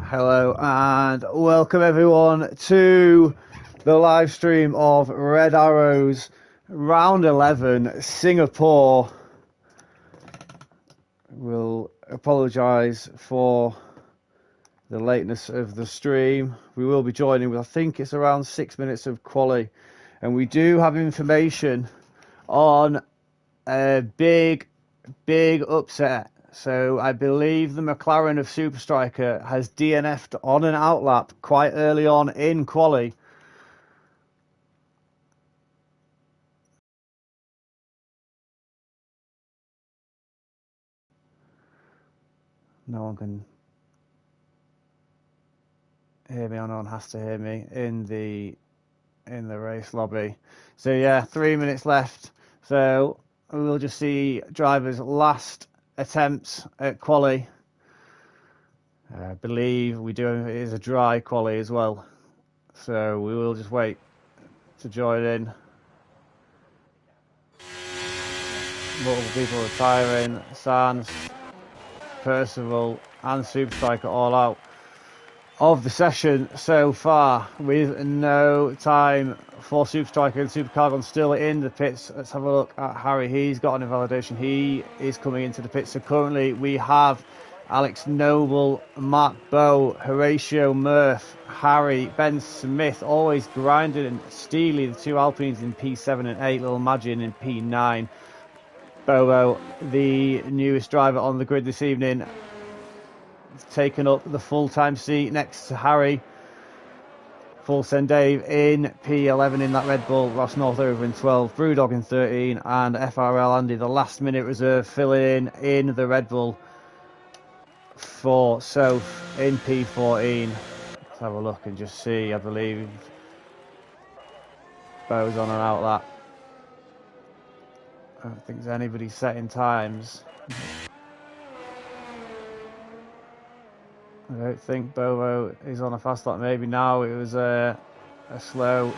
Hello and welcome everyone to the live stream of Red Arrows Round 11 Singapore. We'll apologise for the lateness of the stream. We will be joining with, I think it's around 6 minutes of quali, and we do have information on a big upset. So I believe the McLaren of Super Striker has DNF'd on an outlap quite early on in quali. No one can hear me, or no one has to hear me in the race lobby. So yeah, 3 minutes left. So we'll just see drivers' last attempts at quali. I believe it is a dry quali as well. So we will just wait to join in. Multiple people retiring. Sands, Percival and Super Striker all out of the session so far, with no time for Super Striker and Super Cargon still in the pits. Let's have a look at Harry. He's got an invalidation. He is coming into the pits. So currently we have Alex Noble, Mark Bowe, Horatio Murph, Harry, Ben Smith, always grinding, and Steely, the two Alpines in P7 and 8, Little Magin in P9. Bobo, the newest driver on the grid this evening, taken up the full-time seat next to Harry. Full Send Dave in P11 in that Red Bull, Ross Northover in 12, Brewdog in 13, and FRL Andy, the last-minute reserve, filling in the Red Bull for Soph in P14. Let's have a look and just see. I believe Bo's on and out that. I don't think there's anybody setting times. I don't think Bovo is on a fast lap. Maybe now it was a slow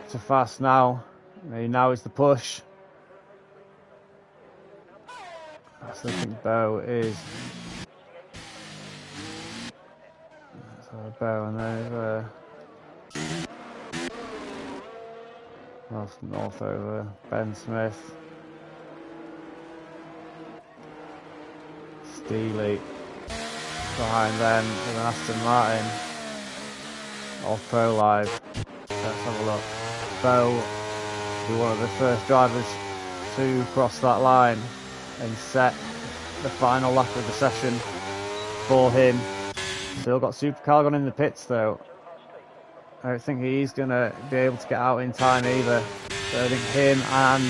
to fast now. Maybe now is the push. I still think Bo is. So Bo, and there's Northover, Ben Smith, Steely behind them with an Aston Martin off Pro Live. Let's have a look. Bo will be one of the first drivers to cross that line and set the final lap of the session for him. Still got Super Cargon in the pits though. I don't think he's going to be able to get out in time either. So I think him and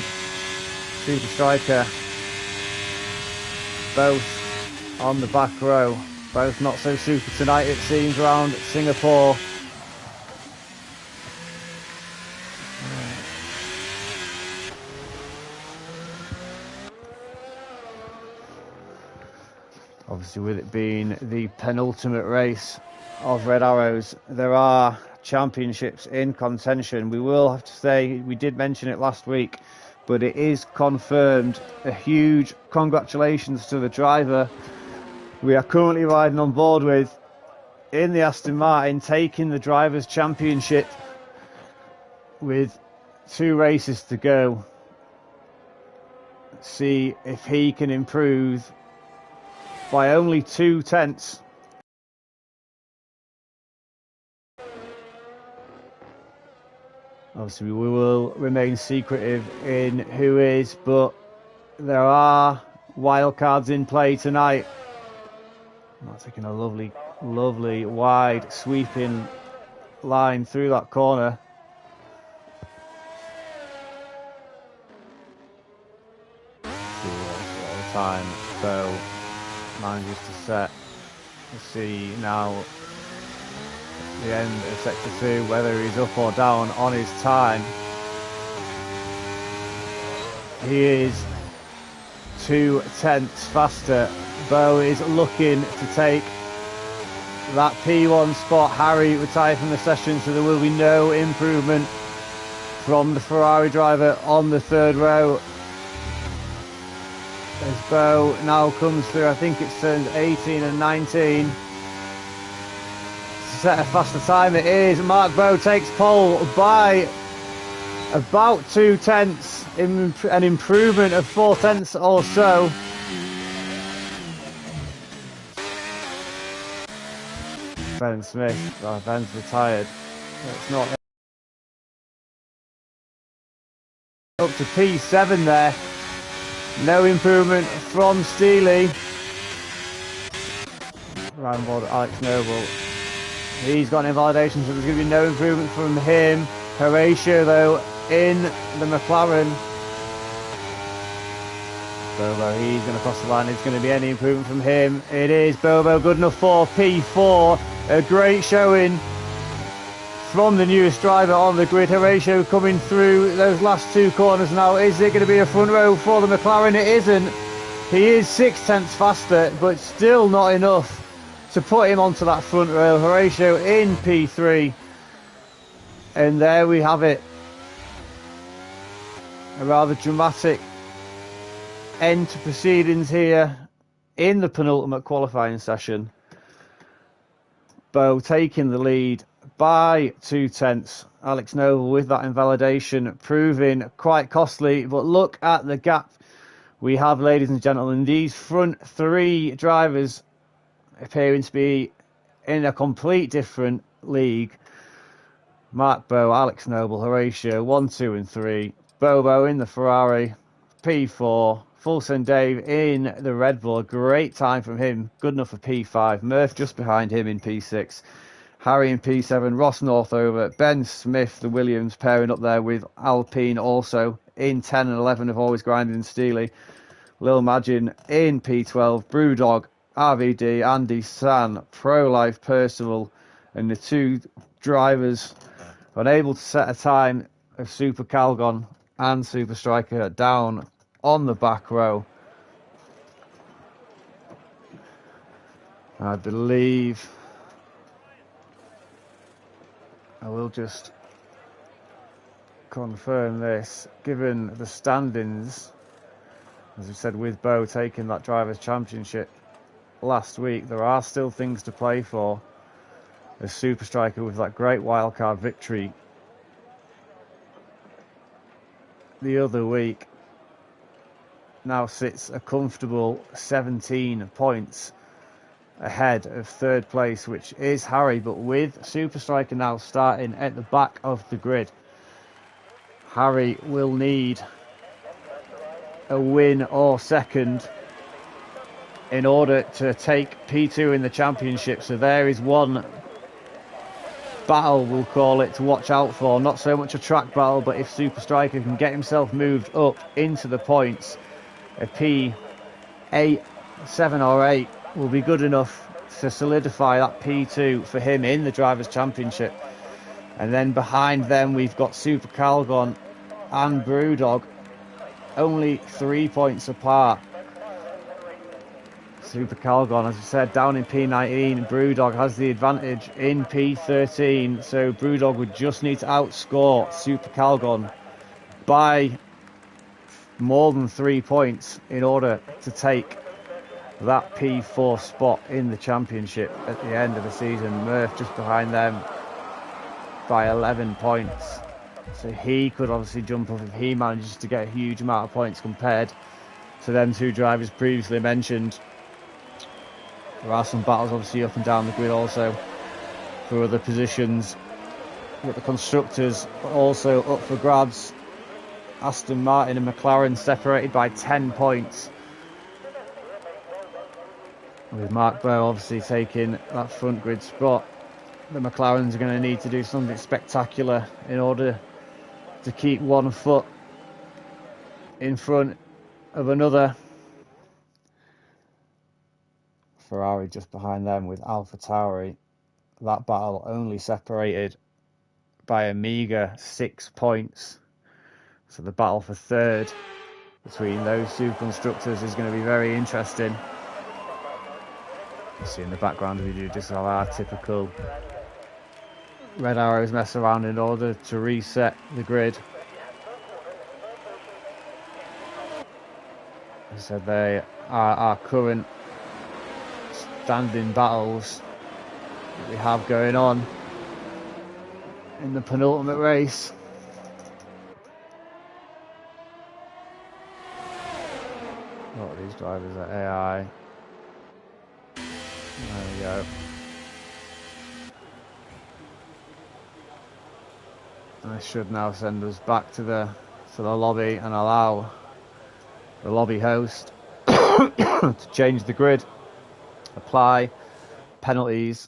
Super Striker both on the back row. Both not so super tonight, it seems, around Singapore. Obviously, with it being the penultimate race of Red Arrows, there are championships in contention. We will have to say, we did mention it last week, but it is confirmed. A huge congratulations to the driver we are currently riding on board with in the Aston Martin, taking the Drivers' Championship with 2 races to go. See if he can improve by only 2 tenths. Obviously, we will remain secretive in who is, but there are wildcards in play tonight. Not taking a lovely wide sweeping line through that corner. See all the time. So manages to set. We'll see now the end of sector 2 whether he's up or down on his time. He is 2 tenths faster. Bo is looking to take that P1 spot. Harry retired from the session, so there will be no improvement from the Ferrari driver on the 3rd row. As Bo now comes through, I think it's turns 18 and 19. Set a faster time it is. Mark Bow takes pole by about 0.2, an improvement of 0.4 or so. Ben Smith, Ben's retired. It's not up to P7 there. No improvement from Steely. Round board Alex Noble. He's got an invalidation, so there's going to be no improvement from him. Horatio, though, in the McLaren. Bobo, he's going to cross the line. It's going to be any improvement from him. It is Bobo, good enough for P4. A great showing from the newest driver on the grid. Horatio coming through those last two corners now. Is it going to be a front row for the McLaren? It isn't. He is 0.6 faster, but still not enough to put him onto that front row. Horatio in P3. And there we have it. A rather dramatic end to proceedings here in the penultimate qualifying session. Bo taking the lead by 0.2. Alex Noble with that invalidation proving quite costly. But look at the gap we have, ladies and gentlemen. These front three drivers appearing to be in a complete different league. Mark Bow, Alex Noble, Horatio, 1, 2 and 3. Bobo in the Ferrari, P4. Fulson Dave in the Red Bull. Great time from him. Good enough for P5. Murph just behind him in P6. Harry in P7. Ross Northover. Ben Smith, the Williams, pairing up there with Alpine also in 10 and 11 of Always Grinding Steely. Lil Magin in P12. Brewdog, RVD, Andy San, Pro Life Percival, and the two drivers unable to set a time of Super Calgon and Super Striker down on the back row. I believe I will just confirm this. Given the standings, as we said, with Bo taking that Drivers' Championship last week, there are still things to play for. As Super Striker with that great wildcard victory the other week now sits a comfortable 17 points ahead of third place, which is Harry. But with Super Striker now starting at the back of the grid, Harry will need a win or second in order to take P2 in the championship. So there is one battle, we'll call it, to watch out for. Not so much a track battle, but if Super Striker can get himself moved up into the points, a P8, 7 or 8 will be good enough to solidify that P2 for him in the Drivers' Championship. And then behind them we've got Super Calgon and Brewdog, only 3 points apart. Super Calgon, as I said, down in P19. Brewdog has the advantage in P13, so Brewdog would just need to outscore Super Calgon by more than 3 points in order to take that P4 spot in the championship at the end of the season. Murph just behind them by 11 points, so he could obviously jump up if he manages to get a huge amount of points compared to them two drivers previously mentioned. There are some battles obviously up and down the grid also for other positions, but the constructors are also up for grabs. Aston Martin and McLaren separated by 10 points, with Mark Bow obviously taking that front grid spot. The McLarens are going to need to do something spectacular in order to keep 1 foot in front of another. Ferrari just behind them with AlphaTauri. That battle only separated by a meagre 6 points. So the battle for third between those two constructors is going to be very interesting. You see in the background we do just have our typical red arrows mess around in order to reset the grid. I said they are our current standing battles that we have going on in the penultimate race. A lot of these drivers are AI. There we go. I should now send us back to the lobby and allow the lobby host to change the grid, apply penalties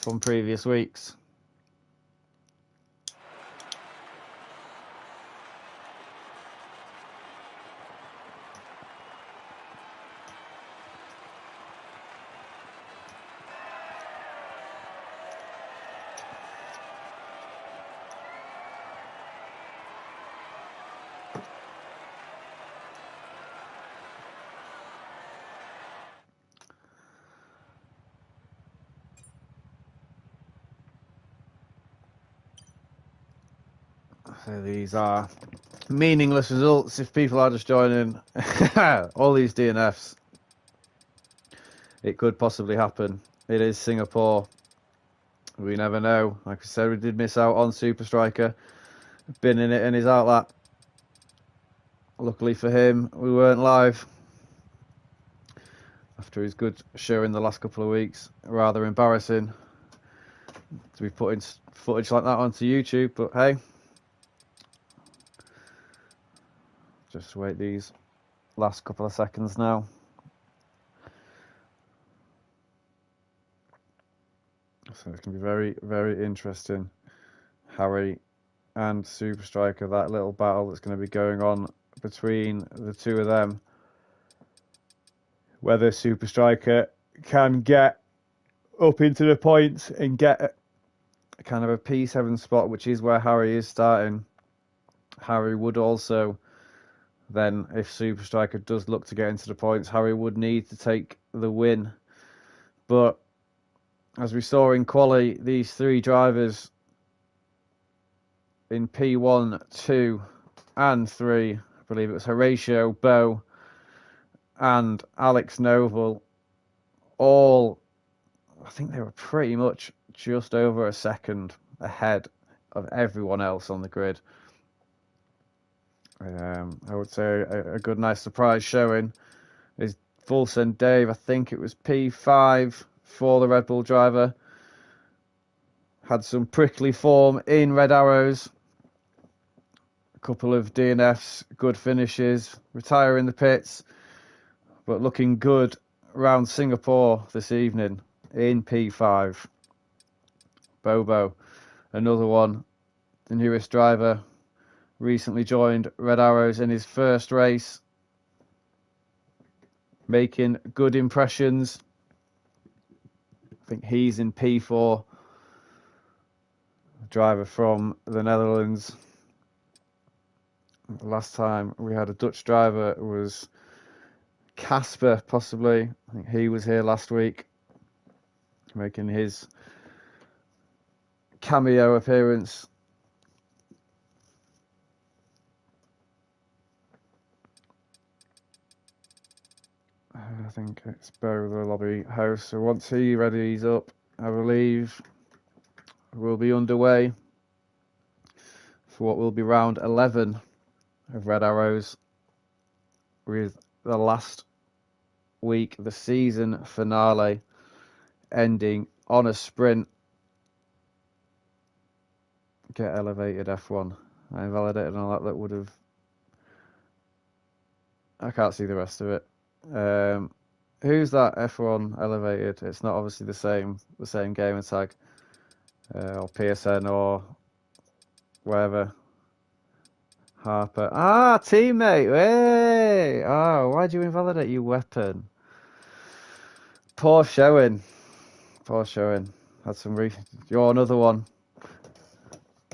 from previous weeks. So these are meaningless results if people are just joining. All these DNFs. It could possibly happen. It is Singapore. We never know. Like I said, we did miss out on Super Striker. Been in it in his outlap. Luckily for him, we weren't live. After his good show in the last couple of weeks. Rather embarrassing to be putting footage like that onto YouTube, but hey. Just wait these last couple of seconds now. So it's going to be very, very interesting. Harry and Super Striker, that little battle that's going to be going on between the two of them. Whether Super Striker can get up into the points and get a kind of a P7 spot, which is where Harry is starting. Harry would also then, if Super Striker does look to get into the points, Harry would need to take the win. But as we saw in quali, these three drivers in P1, 2 and 3, I believe it was Horatio, Bo and Alex Noble, all, I think they were pretty much just over a second ahead of everyone else on the grid. I would say a good, nice surprise showing is Full Send Dave. I think it was P5 for the Red Bull driver. Had some prickly form in Red Arrows. A couple of DNFs, good finishes, retire in the pits, but looking good around Singapore this evening in P5. Bobo, another one, the newest driver, recently joined Red Arrows in his first race, making good impressions. I think he's in P4, driver from the Netherlands. Last time we had a Dutch driver was Casper, possibly. I think he was here last week, making his cameo appearance. I think it's Bo, the lobby host. So once he readies up, I believe we'll be underway for what will be round 11 of Red Arrows, with the last week, the season finale, ending on a sprint. Get elevated F1. I invalidated all that. That would have. I can't see the rest of it. Who's that F1 elevated? It's not obviously the same gamer tag, or PSN or wherever. Harper. Ah, teammate. Hey. Oh, why'd you invalidate, you weapon? Poor showing. Poor showing. Had some You're another one.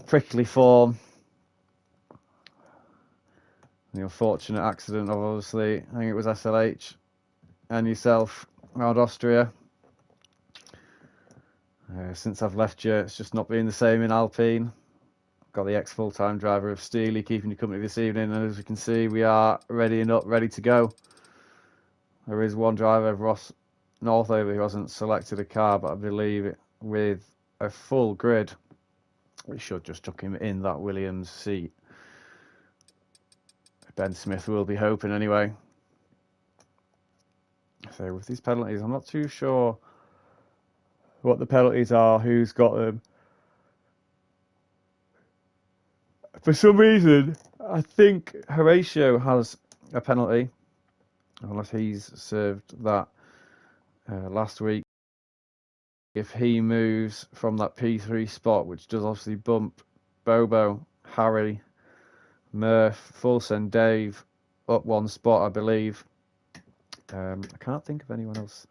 Prickly form. The unfortunate accident of, obviously, I think it was SLH and yourself around Austria. Since I've left you, it's just not been the same in Alpine. Got the ex-full-time driver of Steely keeping you company this evening, and as we can see, we are ready to go. There is one driver, Ross Northover, who hasn't selected a car, but I believe with a full grid, we should just chuck him in that Williams seat. Ben Smith will be hoping anyway. So with these penalties, I'm not too sure what the penalties are, who's got them. For some reason, I think Horatio has a penalty, unless he's served that last week. If he moves from that P3 spot, which does obviously bump Bobo, Harry, Murph, Fulson, Dave up one spot, I believe. I can't think of anyone else.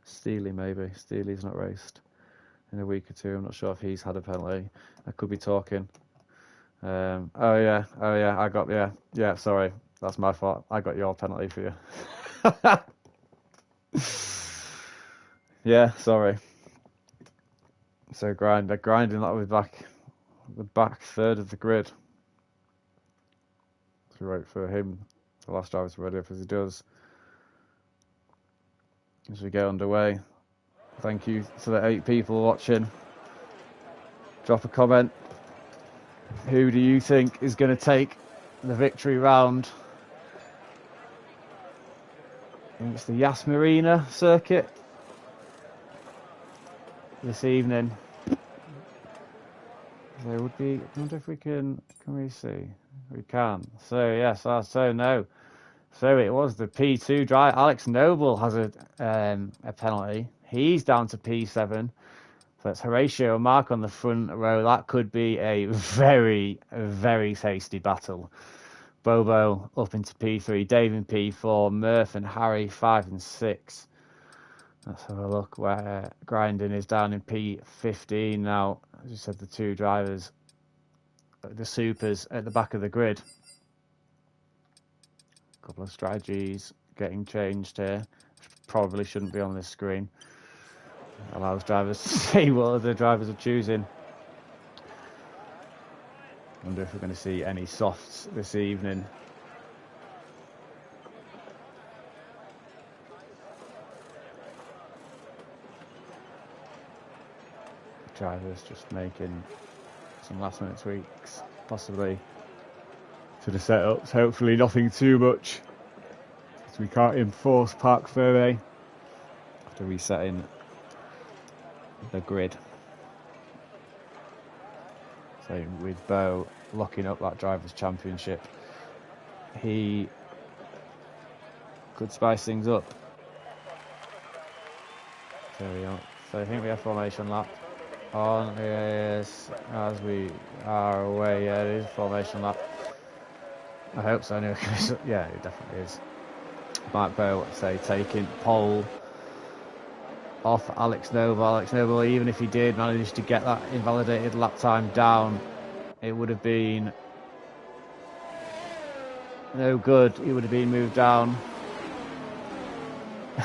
Steely, maybe. Steely's not raced in a week or two. I'm not sure if he's had a penalty. I could be talking. Oh yeah, sorry, that's my fault. I got your penalty for you. Yeah, sorry. So grinding that was the back third of the grid. So we wait for him, the last driver, to ready up as he does. As we get underway, thank you to the 8 people watching. Drop a comment. Who do you think is going to take the victory round? I think it's the Yas Marina circuit this evening. There would be. I wonder if we can we see? We can. So yes, so no. So it was the P2 drive. Alex Noble has a penalty. He's down to P7. So it's Horatio Mark on the front row. That could be a very, very tasty battle. Bobo up into P3, Dave in P4, Murph and Harry 5 and 6. Let's have a look where Grinding is down in P15 now. As you said, the 2 drivers, the supers at the back of the grid. A couple of strategies getting changed here. Probably shouldn't be on this screen. Allows drivers to see what other drivers are choosing. Wonder if we're going to see any softs this evening. Drivers just making some last minute tweaks, possibly to the setups. Hopefully nothing too much, because we can't enforce park survey after resetting the grid. So with Bo locking up that drivers' championship, he could spice things up. There we go. So I think we have formation lap on. Yes, as we are away. Yeah, it is formation lap. I hope so. Anyway, yeah, it definitely is. Mark Bow, say, taking pole off Alex Noble. Alex Noble, even if he did manage to get that invalidated lap time down, it would have been no good. He would have been moved down.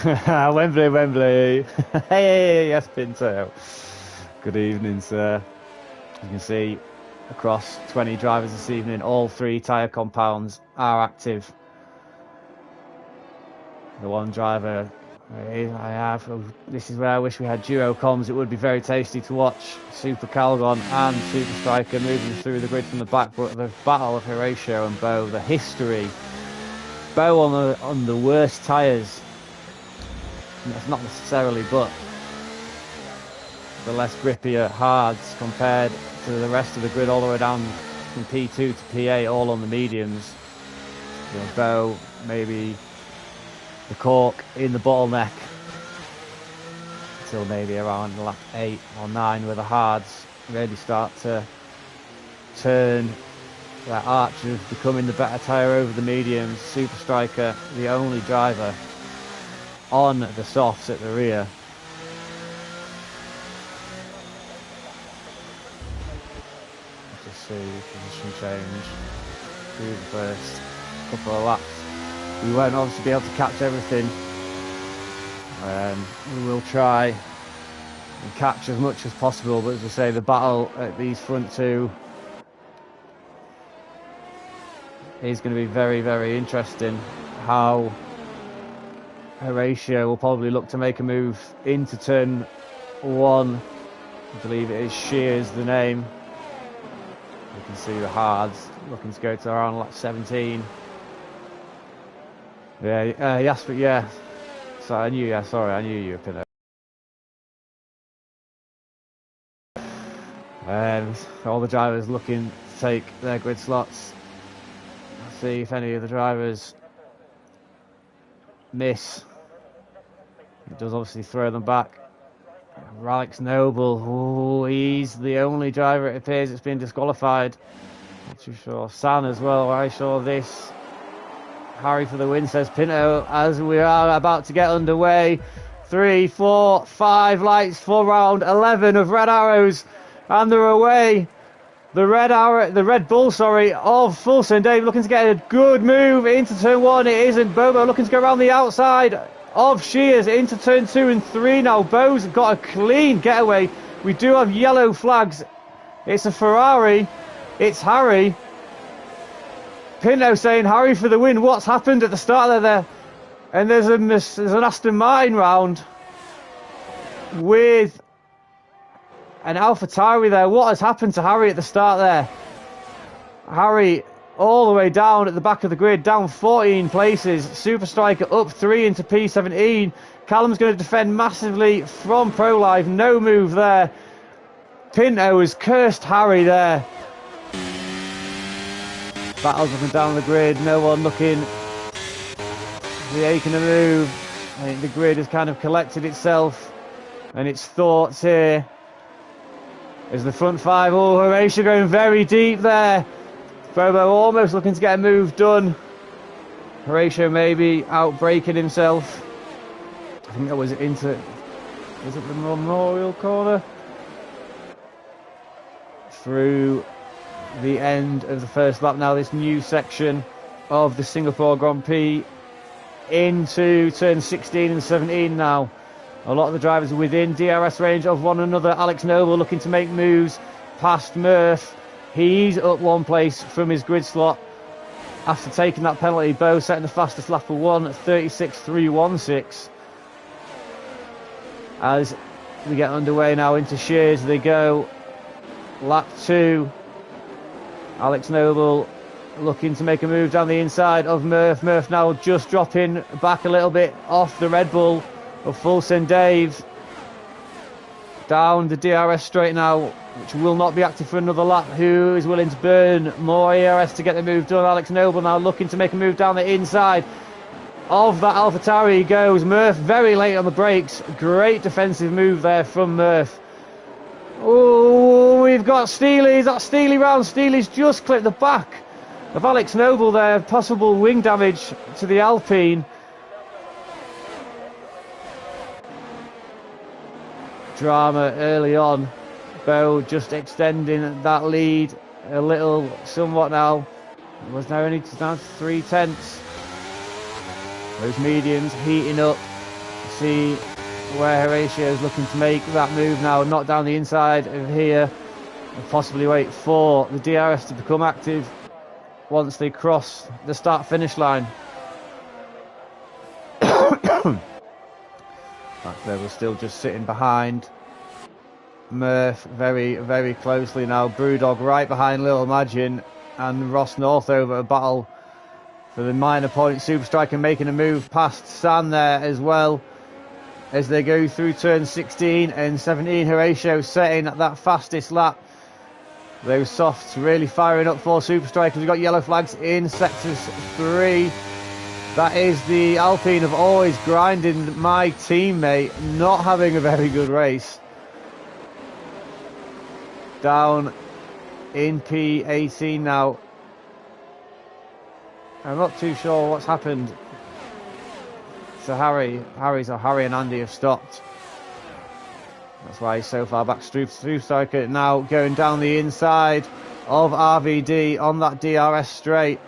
Wembley. Hey, yes, Pinto. Good evening, sir. You can see across 20 drivers this evening, all 3 tyre compounds are active. The one driver this is where I wish we had duo comms. It would be very tasty to watch. Super Calgon and Super Striker moving through the grid from the back, but the battle of Horatio and Bo, the history. Bo on the worst tyres. That's not necessarily, but the less grippier hards compared to the rest of the grid, all the way down from P2 to P8, all on the mediums. You know, Bo, maybe the cork in the bottleneck until maybe around lap 8 or 9, where the hards really start to turn that arch of becoming the better tyre over the mediums. Super Striker, the only driver on the softs at the rear. Let's just see position change through the first couple of laps. We won't obviously be able to catch everything. We will try and catch as much as possible, but as I say, the battle at these front 2 is going to be very, very interesting. How Horatio will probably look to make a move into turn 1. I believe it is Shears the name. You can see the hards looking to go to around lap 17. Yeah, yes, but yeah. So I knew, yeah, sorry, I knew you were Pinto. All the drivers looking to take their grid slots. Let's see if any of the drivers miss. It does obviously throw them back. Alex Noble, ooh, he's the only driver, it appears, that's been disqualified. Not too sure. San as well, I saw this. Harry for the win, says Pinto, as we are about to get underway. 3, 4, 5 lights for round 11 of Red Arrows, and they're away. The Red Bull, of Full St. Dave looking to get a good move into turn 1. It isn't. Bobo looking to go around the outside of Shears into turn 2 and 3 now. Bo's got a clean getaway. We do have yellow flags. It's a Ferrari. It's Harry. Pinto saying Harry for the win. What's happened at the start there? And there's an Aston Martin round with an AlphaTauri there. What has happened to Harry at the start there? Harry all the way down at the back of the grid, down 14 places. Super Striker up 3 into P17. Callum's going to defend massively from Pro Live. No move there. Pinto has cursed Harry there. Battles up and down the grid. No one looking to be making a move. I think the grid has kind of collected itself and its thoughts here. As the front 5, oh, Horatio going very deep there. Bobo almost looking to get a move done. Horatio maybe outbraking himself. I think that was into, was it the Memorial Corner? Through the end of the first lap now, this new section of the Singapore Grand Prix into turn 16 and 17 now. A lot of the drivers are within DRS range of one another. Alex Noble looking to make moves past Murph. He's up 1 place from his grid slot after taking that penalty. Bo setting the fastest lap of 1 at 36.316. As we get underway now into Shears, they go. Lap 2. Alex Noble looking to make a move down the inside of Murph. Murph now just dropping back a little bit off the Red Bull of Full St. Dave. Down the DRS straight now, which will not be active for another lap. Who is willing to burn more ERS to get the move done? Alex Noble now looking to make a move down the inside of that AlphaTauri. He goes. Murph very late on the brakes. Great defensive move there from Murph. Oh, we've got Steely's. That Steely round. Steely's just clipped the back of Alex Noble there. Possible wing damage to the Alpine. Drama early on. Bo just extending that lead a little, somewhat now. It was now only down to 3/10. Those mediums heating up. See where Horatio is looking to make that move now, not down the inside of here, and possibly wait for the DRS to become active once they cross the start-finish line. Back there, we're still just sitting behind Murph very, very closely now. Brewdog right behind Little Imagine, and Ross Northover a battle for the minor point. Super Striker making a move past San there as well as they go through turn 16 and 17. Horatio setting that fastest lap. Those softs really firing up for Super Strikers. We've got yellow flags in sectors 3. That is the Alpine of always grinding my teammate, not having a very good race. Down in P18 now. I'm not too sure what's happened to Harry. Harry and Andy have stopped. That's why he's so far back. Super Striker now going down the inside of RVD on that DRS straight.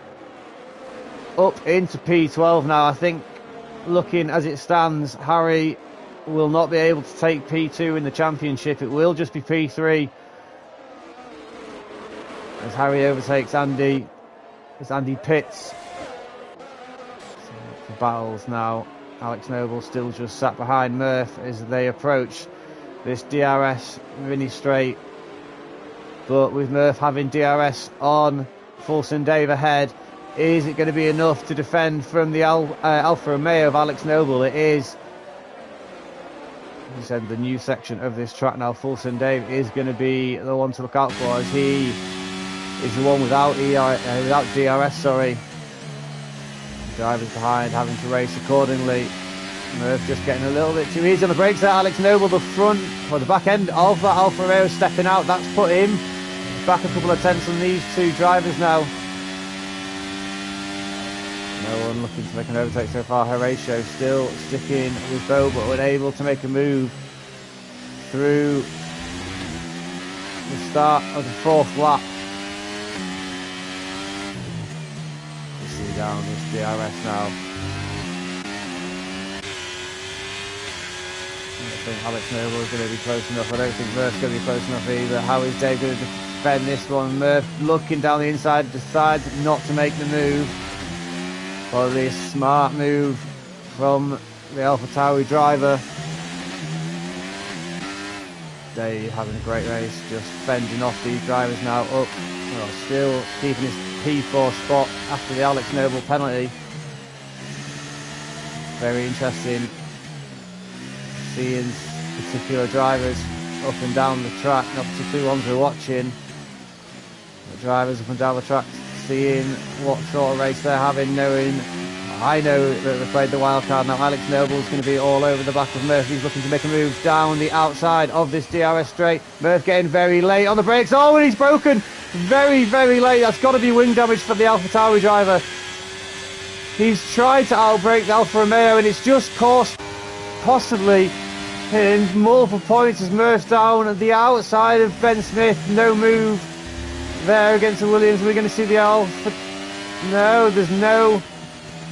Up into P12 now. I think, looking as it stands, Harry will not be able to take P2 in the championship. It will just be P3 as Harry overtakes Andy, as Andy pits. So the battles now Alex Noble still just sat behind Murph as they approach this DRS mini straight. But with Murph having DRS on, Fulson Dave ahead, is it going to be enough to defend from the Alfa Romeo of Alex Noble? It is. He said the new section of this track now, Fulson Dave is going to be the one to look out for, as he is the one without DRS, sorry. Drivers behind having to race accordingly. Murph just getting a little bit too easy on the brakes there. Alex Noble, the front, or the back end of that Alfa Romeo stepping out. That's put him back a couple of tenths on these two drivers now. No one looking to make an overtake so far. Horatio still sticking with Bo, but unable to make a move through the start of the fourth lap. You see down this DRS now. I think Alex Noble is going to be close enough. I don't think Murph's going to be close enough either. How is Dave going to defend this one? Murph looking down the inside, decides not to make the move. Probably a smart move from the AlphaTauri driver. Dave having a great race, just fending off these drivers now up. Well, still keeping his P4 spot after the Alex Noble penalty. Very interesting seeing particular drivers up and down the track, not particularly ones we're watching. The drivers up and down the track, seeing what sort of race they're having, knowing, I know that they played the wild card. Now Alex Noble's going to be all over the back of Murph. He's looking to make a move down the outside of this DRS straight. Murph getting very late on the brakes. Oh, and he's broken very, very late. That's got to be wing damage for the AlphaTauri driver. He's tried to outbrake the Alfa Romeo, and it's just cost possibly in multiple points as Murph's down at the outside of Ben Smith. No move there against the Williams. We're going to see the Alpha. No, there's no.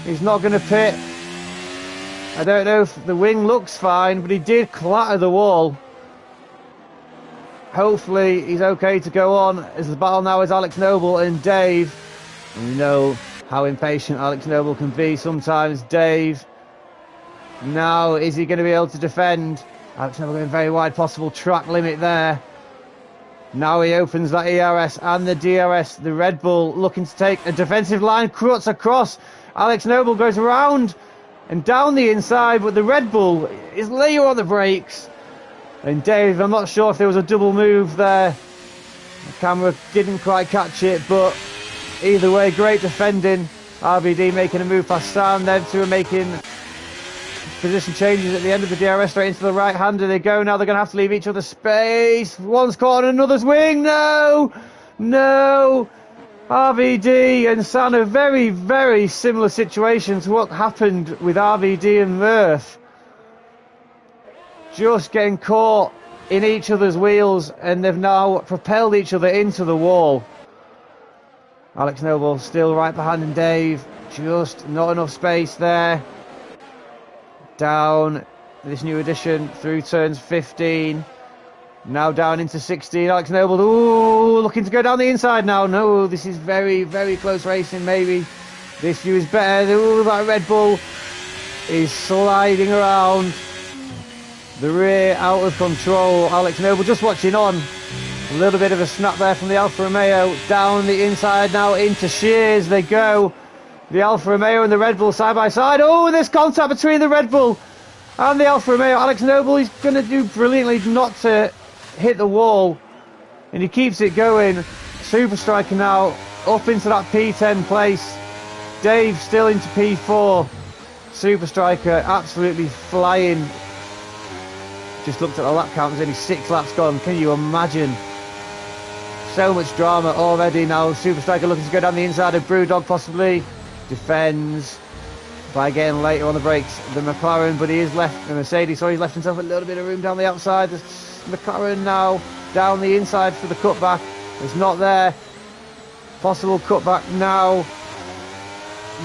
He's not going to pit. I don't know if the wing looks fine, but he did clatter the wall. Hopefully he's okay to go on, as the battle now is Alex Noble and Dave. And we know how impatient Alex Noble can be sometimes. Dave, now is he going to be able to defend? Alex Noble going very wide, possible track limit there. Now he opens that ERS and the DRS. The Red Bull looking to take a defensive line, cuts across. Alex Noble goes around and down the inside, but the Red Bull is later on the brakes. And Dave, I'm not sure if there was a double move there. The camera didn't quite catch it, but either way, great defending. RBD making a move past Sam. Them two are making position changes at the end of the DRS straight into the right hander. They go now. They're going to have to leave each other space. One's caught on another's wing. No! No! RVD and San are very, very similar situations to what happened with RVD and Murph. Just getting caught in each other's wheels, and they've now propelled each other into the wall. Alex Noble still right behind Dave. Just not enough space there. Down this new addition through turns 15. Now down into 16. Alex Noble, ooh, looking to go down the inside now. No, this is very, very close racing. Maybe this view is better. Ooh, that Red Bull is sliding around the rear, out of control. Alex Noble just watching on. A little bit of a snap there from the Alfa Romeo. Down the inside now into shears they go. The Alfa Romeo and the Red Bull side by side. Oh, and there's contact between the Red Bull and the Alfa Romeo. Alex Noble, he's going to do brilliantly not to hit the wall, and he keeps it going. Super Striker now up into that P10 place. Dave still into P4. Super Striker absolutely flying. Just looked at the lap count, there's only 6 laps gone. Can you imagine? So much drama already now. Super Striker looking to go down the inside of Brewdog possibly. Defends by getting later on the brakes the McLaren, but he is left the Mercedes, so he's left himself a little bit of room down the outside. The McLaren now down the inside for the cutback. It's not there. Possible cutback now.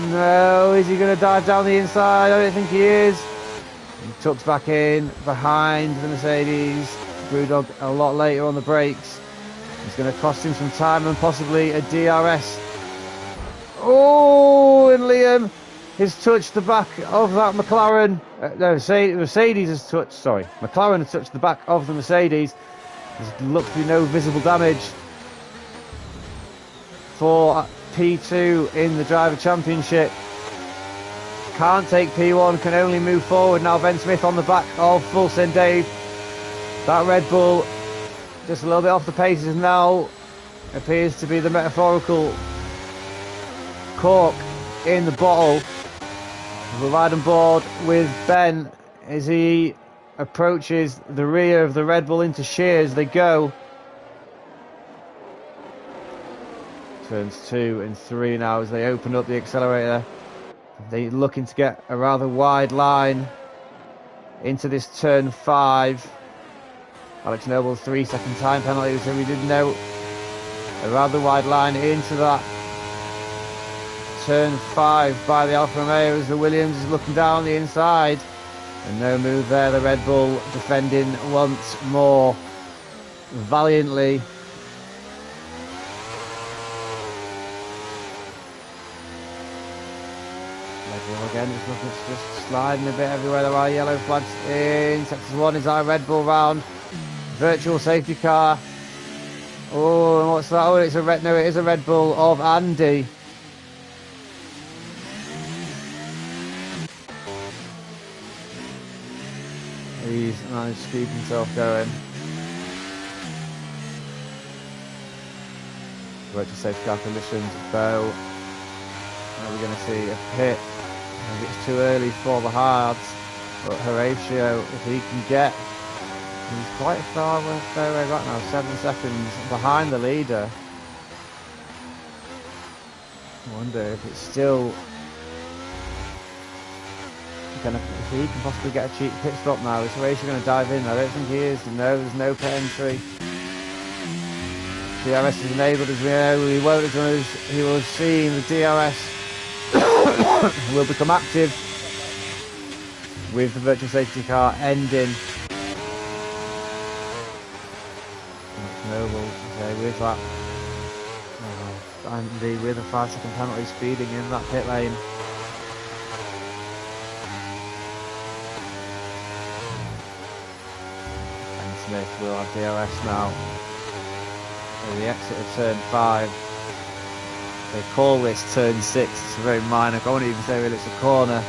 No, is he going to dive down the inside? I don't think he is. He tucks back in behind the Mercedes. Brewdog a lot later on the brakes. It's going to cost him some time and possibly a DRS. Oh, and Liam has touched the back of that McLaren. No, Mercedes has touched, sorry, McLaren has touched the back of the Mercedes. There's looks to be no visible damage for P2 in the Driver Championship. Can't take P1, can only move forward now. Ben Smith on the back of Fulton Dave. That Red Bull just a little bit off the paces now. Appears to be the metaphorical cork in the bottle. We'll ride on board with Ben as he approaches the rear of the Red Bull into sheer as they go. Turns 2 and 3 now as they open up the accelerator. They're looking to get a rather wide line into this turn 5. Alex Noble 3-second time penalty, so we did know a rather wide line into that turn 5 by the Alfa Romeo as the Williams is looking down the inside. And no move there, the Red Bull defending once more valiantly. Again, just sliding a bit everywhere. There are yellow flags in sector 1. Is our Red Bull round? Virtual safety car. Oh, and what's that? Oh, it's a red. No, it is a Red Bull of Andy. He's managed to keep himself going. Virtual safety car conditions. Bow. Now we're going to see a pit. Maybe it's too early for the hards, but Horatio, if he can get, he's quite far away back now, 7 seconds behind the leader. I wonder if it's still gonna, if he can possibly get a cheap pit stop now. Is Horatio going to dive in? I don't think he is. No, there's no pit entry. DRS is enabled, as we know. He won't have done as he was seeing the DRS will become active with the virtual safety car ending. Noble with that. Andy with a 5-second penalty speeding in that pit lane. And Smith will have DRS now. At the exit of turn 5. They call this turn 6, it's very minor, I won't even say really it's a corner.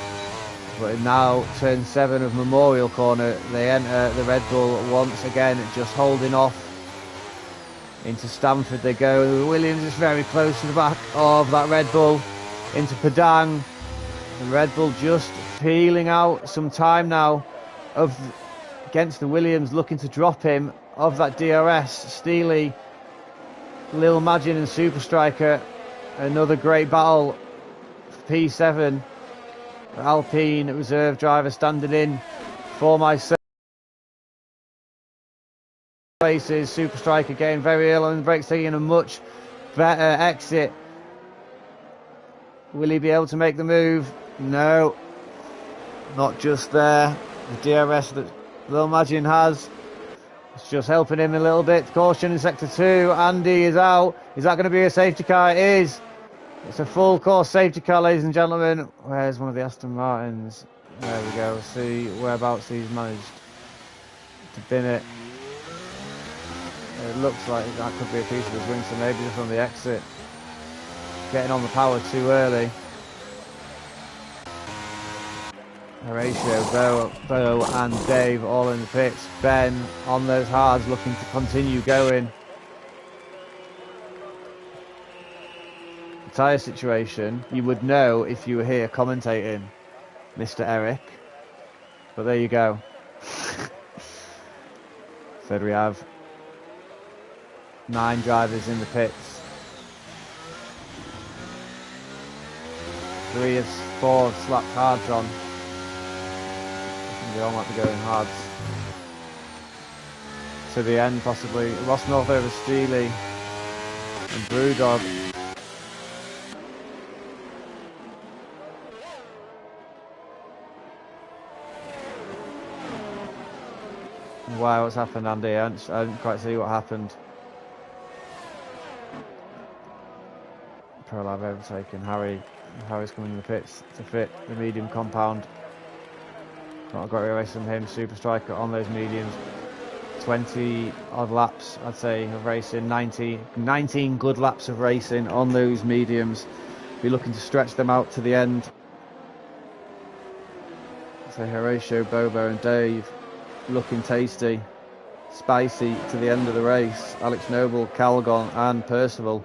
But now turn 7 of Memorial Corner, they enter the Red Bull once again, just holding off. Into Stamford they go. Williams is very close to the back of that Red Bull. Into Padang. The Red Bull just peeling out some time now against the Williams, looking to drop him of that DRS. Steely, Lil Magin and Super Striker. Another great battle for P7. Alpine reserve driver standing in for myself. Places. Super Striker getting very ill on the brakes, taking a much better exit. Will he be able to make the move? No, not just there. The DRS that Lil Magin has, it's just helping him a little bit. Caution in sector 2. Andy is out. Is that going to be a safety car? It is. It's a full course safety car, ladies and gentlemen. Where's one of the Aston Martins? There we go. See whereabouts he's managed to bin it. It looks like that could be a piece of his wing, so maybe just on the exit. Getting on the power too early. Horatio, Bo and Dave all in the pits. Ben on those hards looking to continue going. The tyre situation, you would know if you were here commentating, Mr. Eric. But there you go. Third we have 9 drivers in the pits. 3 of 4 have slapped hards on. They all might be going hards to the end, possibly. Ross North over Steely and Brewdog. Wow, what's happened, Andy? I didn't quite see what happened. ProLab overtaken Harry. Harry's coming in the pits to fit the medium compound. Not a great race from him. Super Striker on those mediums. 20 odd laps, I'd say, of racing. 19 good laps of racing on those mediums. Be looking to stretch them out to the end. So Horatio, Bobo and Dave looking tasty, spicy to the end of the race. Alex Noble, Calgon and Percival.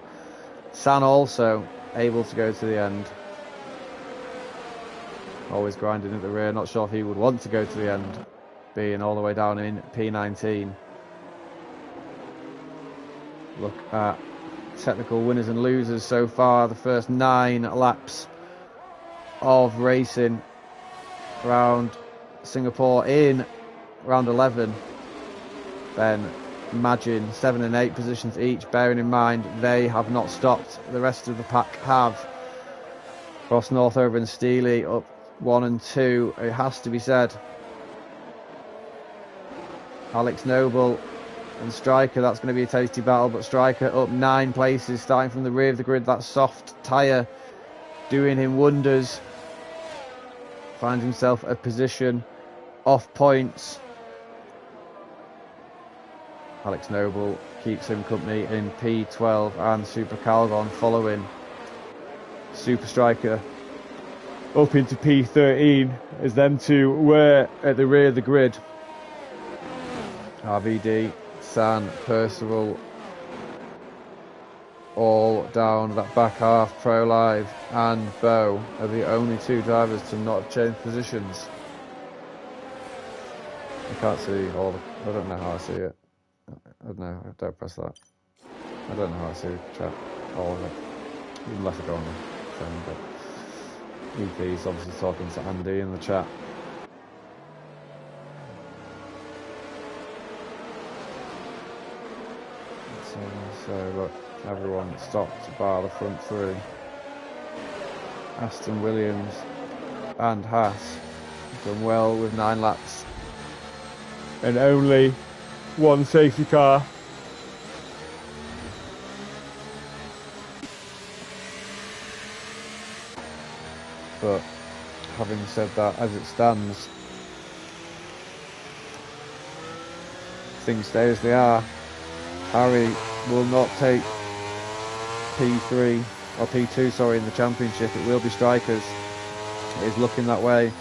San also able to go to the end. Always grinding at the rear. Not sure if he would want to go to the end, being all the way down in P19. Look at technical winners and losers so far. The first 9 laps of racing around Singapore in round 11. Then imagine 7 and 8 positions each, bearing in mind they have not stopped. The rest of the pack have. Ross Northover and Steely up 1 and 2, it has to be said. Alex Noble and Striker, that's going to be a tasty battle, but Striker up 9 places, starting from the rear of the grid. That soft tyre doing him wonders. Finds himself a position off points. Alex Noble keeps him company in P12, and Super Calgon following. Super Striker up into P13 as them two were at the rear of the grid. RVD, San, Percival, all down that back half. Pro Live and Bo are the only 2 drivers to not have changed positions. I can't see all the, I don't know how I see it. I don't know, don't press that. I don't know how I see the chat, all of it. Unless I go on the phone, but EP's obviously talking to Andy in the chat. So look, everyone stopped bar the front 3. Aston Williams and Haas done well with 9 laps and only 1 safety car. But having said that, as it stands, things stay as they are. Harry will not take P3 or P2, sorry, in the championship. It will be Strikers. It is looking that way.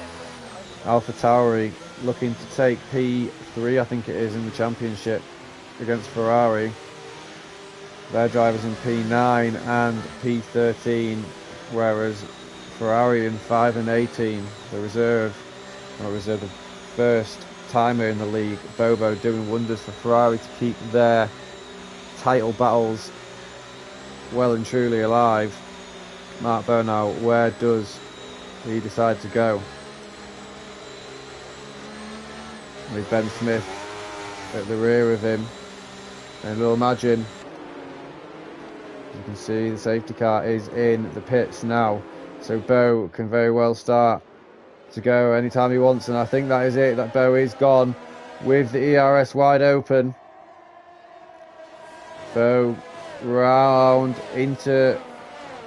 Alpha Tauri looking to take P3, I think it is, in the championship against Ferrari. Their drivers in P9 and P13, whereas Ferrari in 5 and 18, the reserve, the first timer in the league. Bobo doing wonders for Ferrari to keep their title battles well and truly alive. Mark Bernal, where does he decide to go? With Ben Smith at the rear of him, and we'll imagine, as you can see, the safety car is in the pits now, so Bo can very well start to go anytime he wants, and I think that is it, that Bo is gone with the ERS wide open. Bo round into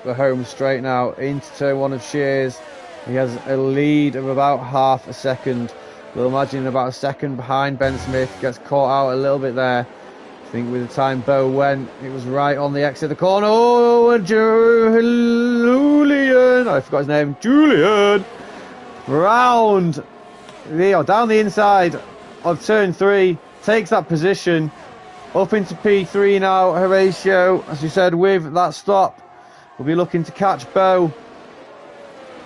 the home straight now, into turn 1 of Shears. He has a lead of about half a second. We'll imagine about a second behind Ben Smith. Gets caught out a little bit there. I think with the time Bo went, it was right on the exit of the corner. Oh, and Julian, I forgot his name, Julian, round down the inside of turn 3, takes that position. Up into P3 now, Horatio, as you said, with that stop. We'll be looking to catch Bo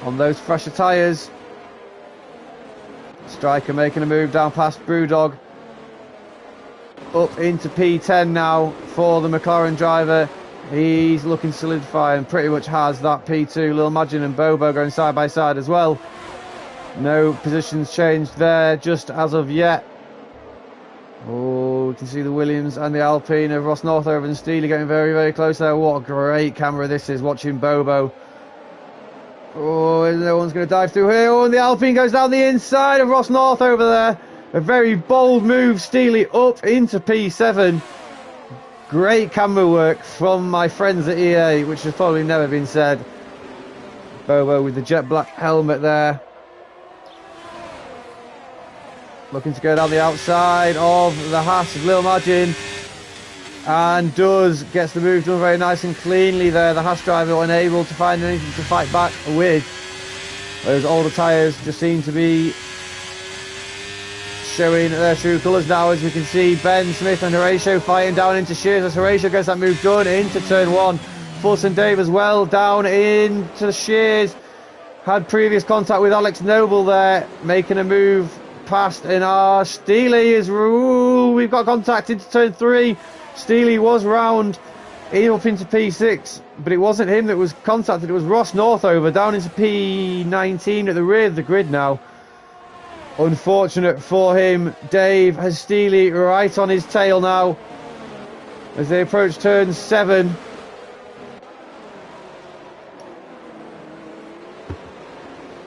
on those fresher tyres. Striker making a move down past Brewdog. Up into P10 now for the McLaren driver. He's looking to solidify and pretty much has that P2. Lil Magin and Bobo going side by side as well. No positions changed there just as of yet. Oh, you can see the Williams and the Alpine of Ross Northover and Steely getting very, very close there. What a great camera this is, watching Bobo. Oh, no one's going to dive through here. Oh, and the Alpine goes down the inside of Ross Northover there. A very bold move, Steely up into P7. Great camera work from my friends at EA, which has probably never been said. Bobo with the jet black helmet there. Looking to go down the outside of the Haas of Lil Margin. And gets the move done very nice and cleanly there. The Haas driver unable to find anything to fight back with. Those older tyres just seem to be showing their true colours now, as we can see Ben Smith and Horatio fighting down into Shears as Horatio gets that move done into turn 1. Fulton Dave as well down into Shears. Had previous contact with Alex Noble there, making a move past in our Steely is we've got contact into turn 3. Steely was round up into P6, but it wasn't him that was contacted, it was Ross Northover down into P19 at the rear of the grid now. Unfortunate for him. Dave has Steely right on his tail now as they approach turn 7.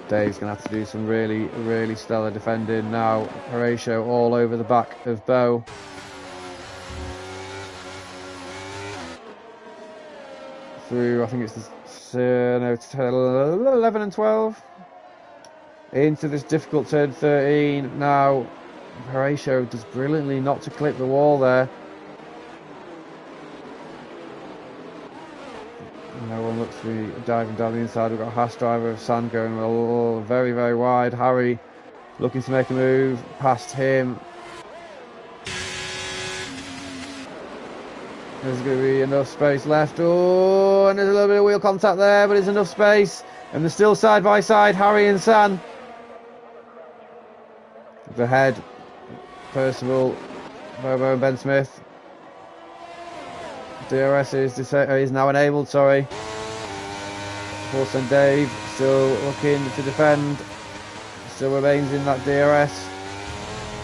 Dave's going to have to do some really stellar defending now. Horatio all over the back of Bo. Through, I think it's 11 and 12. Into this difficult turn 13. Now, Horatio does brilliantly not to clip the wall there. No one looks to be diving down the inside. We've got a Haas driver of San going very wide. Harry looking to make a move past him. There's going to be enough space left. Oh, and there's a little bit of wheel contact there, but there's enough space. And they're still side by side, Harry and San. The head, Percival, Bobo and Ben Smith. DRS is now enabled, sorry. Fulton Dave still looking to defend. Still remains in that DRS.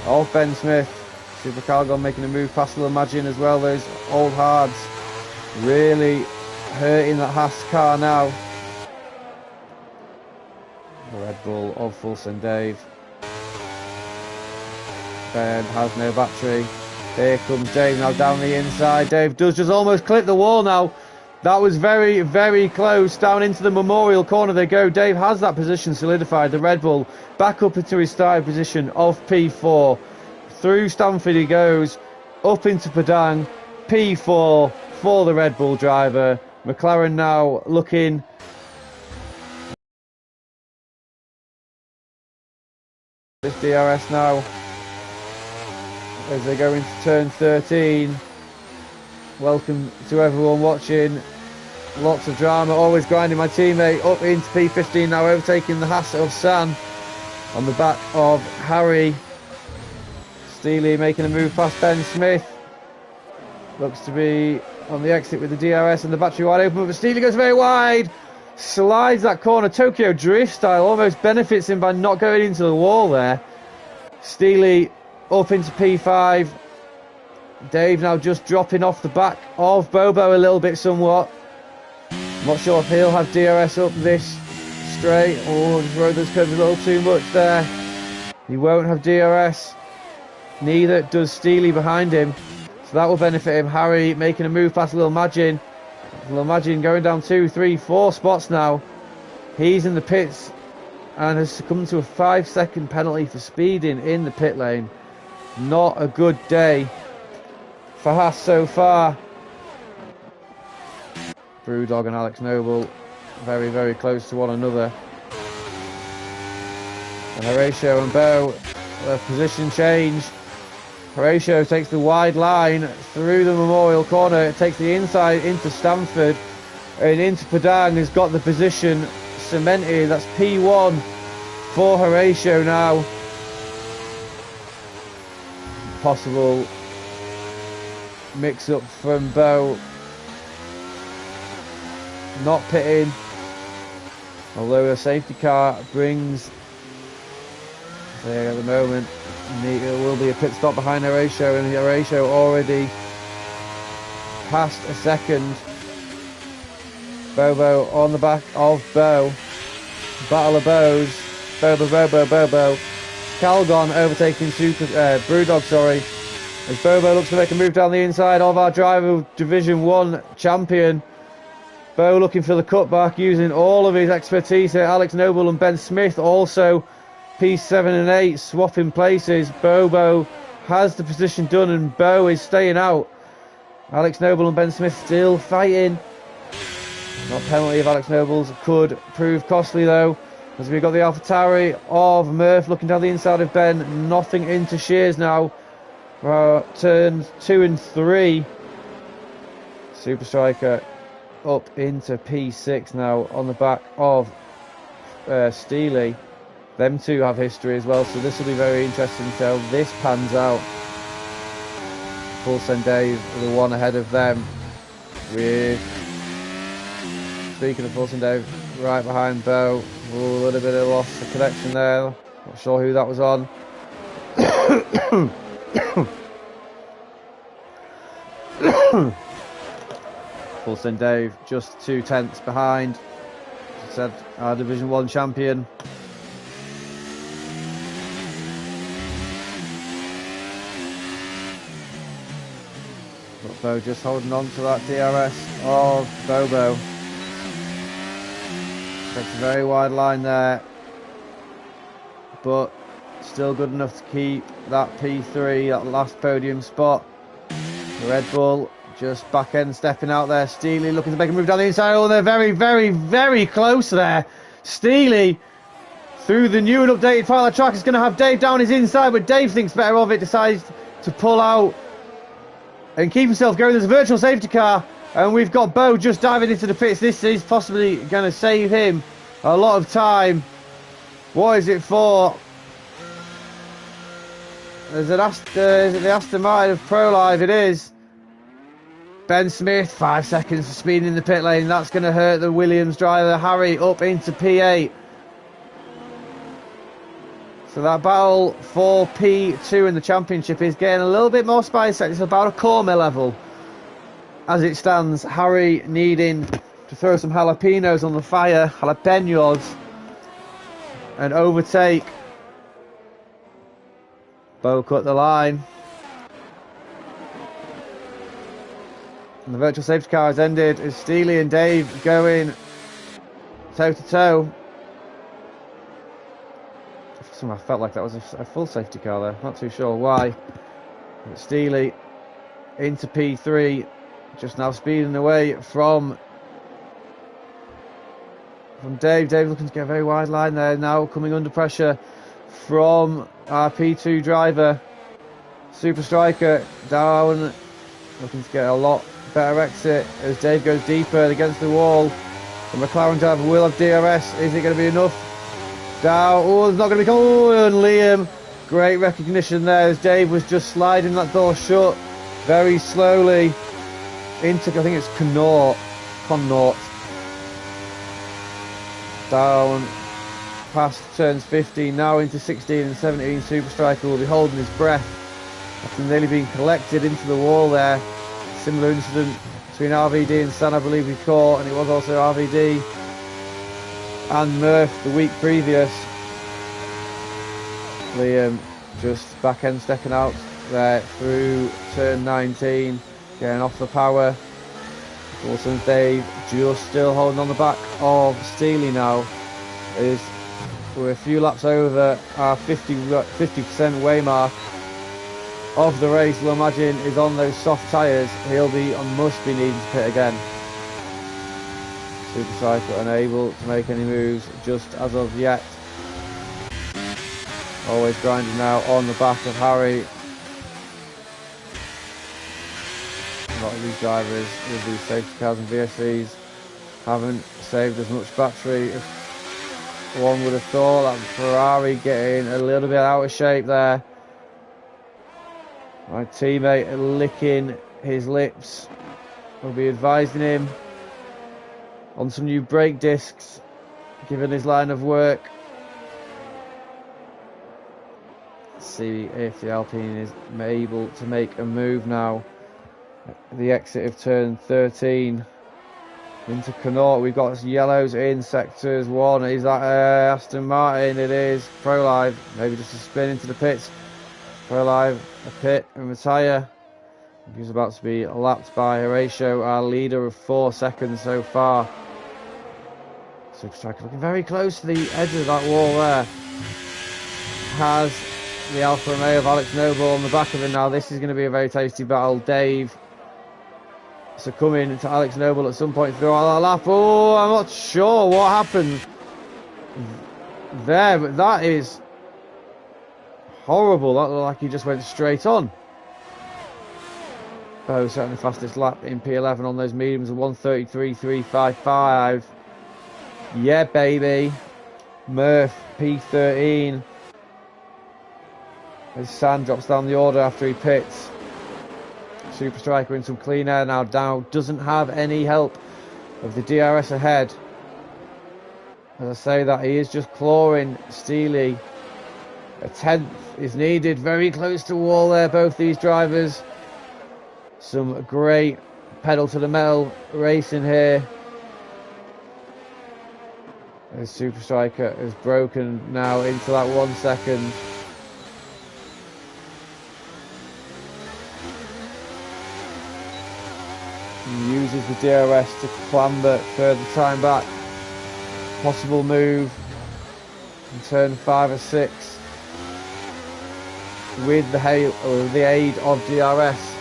Of Ben Smith. Super Calgon making a move past Lil Magin as well. Those old hards really hurting that Haas car now. The Red Bull of Fulton Dave. Ben has no battery. Here comes Dave now down the inside. Dave does just almost clip the wall now. That was very close. Down into the memorial corner they go. Dave has that position solidified. The Red Bull back up into his starting position of P4. Through Stamford he goes, up into Padang, P4 for the Red Bull driver. McLaren now looking this DRS now as they go into turn 13. Welcome to everyone watching. Lots of drama, always grinding my teammate up into P15 now, overtaking the Haas of San on the back of Harry. Steely making a move past Ben Smith. Looks to be on the exit with the DRS and the battery wide open, but Steely goes very wide. Slides that corner, Tokyo Drift style, almost benefits him by not going into the wall there. Steely up into P5. Dave now just dropping off the back of Bobo a little bit somewhat. Not sure if he'll have DRS up this straight. Oh, just rode those curves a little too much there. He won't have DRS. Neither does Steely behind him. So that will benefit him. Harry making a move past Lil Magin. Lil Magin going down 2, 3, 4 spots now. He's in the pits and has succumbed to a 5-second penalty for speeding in the pit lane. Not a good day for Haas so far. Brewdog and Alex Noble very close to one another. And Horatio and Bo, their position change. Horatio takes the wide line through the memorial corner. It takes the inside into Stamford and into Padang. Has got the position cemented. That's P1 for Horatio now. Possible mix up from Bo. Not pitting, although a safety car brings there at the moment. There will be a pit stop behind Horatio, and Horatio already past a second. Bobo on the back of Bo. Battle of Bows. Bobo. Calgon overtaking Brewdog, sorry. As Bobo looks to make a move down the inside of our driver Division 1 champion. Bo looking for the cutback, using all of his expertise here. Alex Noble and Ben Smith also P7 and 8 swapping places. Bobo has the position done and Bo is staying out. Alex Noble and Ben Smith still fighting. That penalty of Alex Noble's could prove costly though, as we've got the AlphaTauri of Murph looking down the inside of Ben. Nothing into Shears now. Turns 2 and 3. Super Striker up into P6 now on the back of Steely. Them two have history as well, so this will be very interesting to see how this pans out. Full Send Dave, the one ahead of them, with, speaking of Full Send Dave, right behind Bo. Ooh, a little bit of loss of connection there. Not sure who that was on. Full Send Dave just 2/10 behind. As I said, our Division 1 champion. But Bo just holding on to that DRS of Bobo. Takes a very wide line there, but still good enough to keep that P3, that last podium spot. The Red Bull just back end stepping out there. Steely looking to make a move down the inside. Oh, they're very, very, very close there. Steely, through the new and updated part of the track, is going to have Dave down his inside, but Dave thinks better of it, decides to pull out and keep himself going. There's a virtual safety car, and we've got Bo just diving into the pits. This is possibly going to save him a lot of time. What is it for? Is it the Aston Martin of ProLive? It is. Ben Smith, 5 seconds for speeding in the pit lane. That's going to hurt the Williams driver. Harry up into P8. So that battle for P2 in the championship is getting a little bit more spicy. It's about a Cormier level as it stands. Harry needing to throw some jalapenos on the fire, jalapenos, and overtake. Bo cut the line. And the virtual safety car has ended. Is Steely and Dave going toe to toe? Somehow I felt like that was a full safety car there. Not too sure why. But Steely into P3, just now speeding away from Dave. Dave looking to get a very wide line there. Now coming under pressure from our P2 driver. Super Striker down, looking to get a lot better exit as Dave goes deeper against the wall. The McLaren driver will have DRS. Is it going to be enough? Down. Oh, it's not going to be. Oh, and Liam, great recognition there as Dave was just sliding that door shut very slowly into, I think it's Connaught. Down past turns 15, now into 16 and 17. Super Striker will be holding his breath after nearly being collected into the wall there. Similar incident between RVD and San, I believe we caught, and it was also RVD and Murph the week previous. Liam just back end stepping out there through turn 19, getting off the power. Wilson Dave just still holding on the back of Steely now. Is we're a few laps over our 50% way mark of the race. We'll imagine is on those soft tyres. He'll be on, must be needing to pit again. Super Cycle unable to make any moves just as of yet. Always grinding now on the back of Harry. A lot of these drivers with these safety cars and VSCs haven't saved as much battery as one would have thought. That Ferrari getting a little bit out of shape there. My teammate licking his lips. Will be advising him on some new brake discs given his line of work. Let's see if the Alpine is able to make a move now. The exit of turn 13 into Connaught. We've got yellows in sectors 1. Is that Aston Martin? It is. ProLive, maybe just a spin into the pits. ProLive, a pit and retire. He's about to be lapped by Horatio, our leader of 4 seconds so far. Super Striker looking very close to the edge of that wall there. Has the Alfa Romeo of Alex Noble on the back of him now. This is going to be a very tasty battle. Dave succumbing to Alex Noble at some point throughout that lap. Oh, I'm not sure what happened there, but that is horrible. That looked like he just went straight on. Bo setting the fastest lap in P11 on those mediums of 1:33.355. Yeah, baby. Murph P13. As San drops down the order after he pits. Super Striker in some clean air now. Dow doesn't have any help of the DRS ahead. As I say that, he is just clawing Steely. A 10th is needed. Very close to wall there, both these drivers. Some great pedal to the metal racing here. As Super Striker is broken now into that 1 second. He uses the DRS to clamber further time back. Possible move in turn 5 or 6 with the aid of DRS.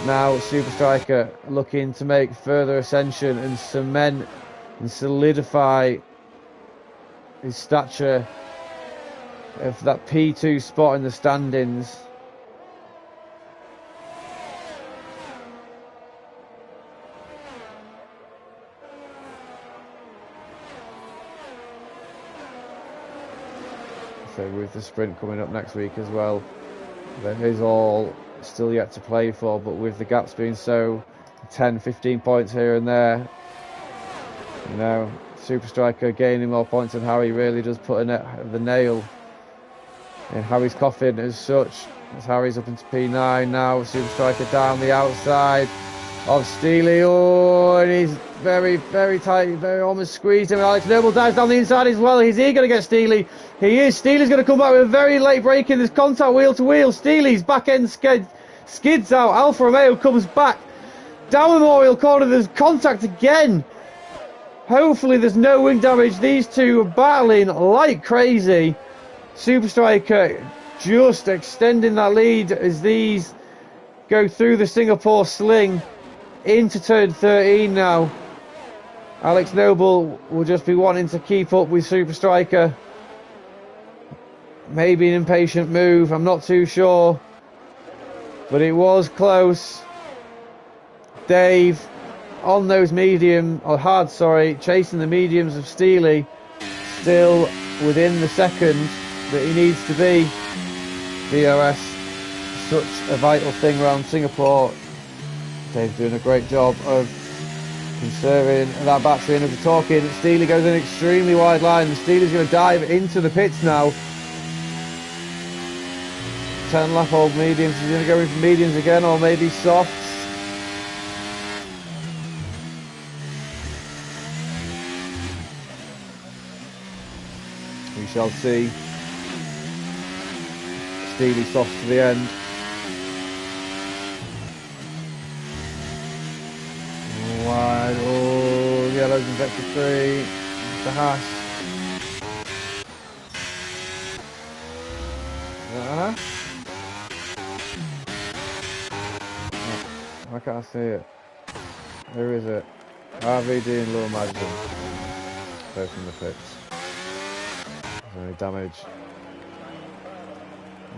Now Super Striker looking to make further ascension and cement and solidify his stature of that P2 spot in the standings. So with the sprint coming up next week as well, there is all still yet to play for, but with the gaps being so 10, 15 points here and there, you know, Super Striker gaining more points than Harry really does put the nail in Harry's coffin as such. As Harry's up into P9 now, Super Striker down the outside of Steely. Oh, and he's very, very tight, very almost squeezed him. Alex Noble dives down the inside as well. Is he going to get Steely? He is. Steely's going to come back with a very late break in this contact wheel to wheel. Steely's back end skids out. Alfa Romeo comes back down Memorial Corner. There's contact again. Hopefully there's no wing damage. These two are battling like crazy. Super Striker just extending that lead as these go through the Singapore sling into turn 13 now. Alex Noble will just be wanting to keep up with Super Striker. Maybe an impatient move, I'm not too sure. But it was close. Dave on those chasing the mediums of Steely. Still within the second that he needs to be. DRS, such a vital thing around Singapore. Dave's doing a great job of conserving that battery and of the talking. Steely goes an extremely wide line, and Steely's going to dive into the pits now. 10 lap old mediums. He's going to go in for mediums again, or maybe softs. We shall see. Steely softs to the end. Wide, oh, yellows in sector 3. Mr. Haas. Why can't I see it? Who is it? RVD and Low Magazine. Both in the pits. There's any damage.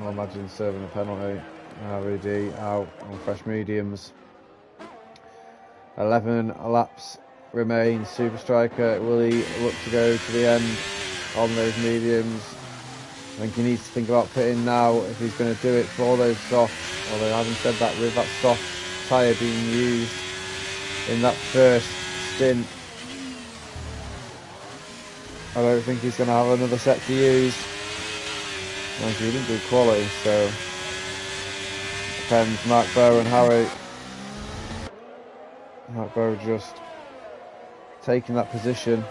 Low Magazine serving a penalty. RVD out on fresh mediums. 11 laps remain. Super Striker, will he look to go to the end on those mediums? I think he needs to think about pitting now if he's going to do it for those softs. Although having said that, with that soft tyre being used in that first stint, I don't think he's going to have another set to use. Mind you, he didn't do quality, so depends. Mark Bow and Harry. Mark Bow just taking that position.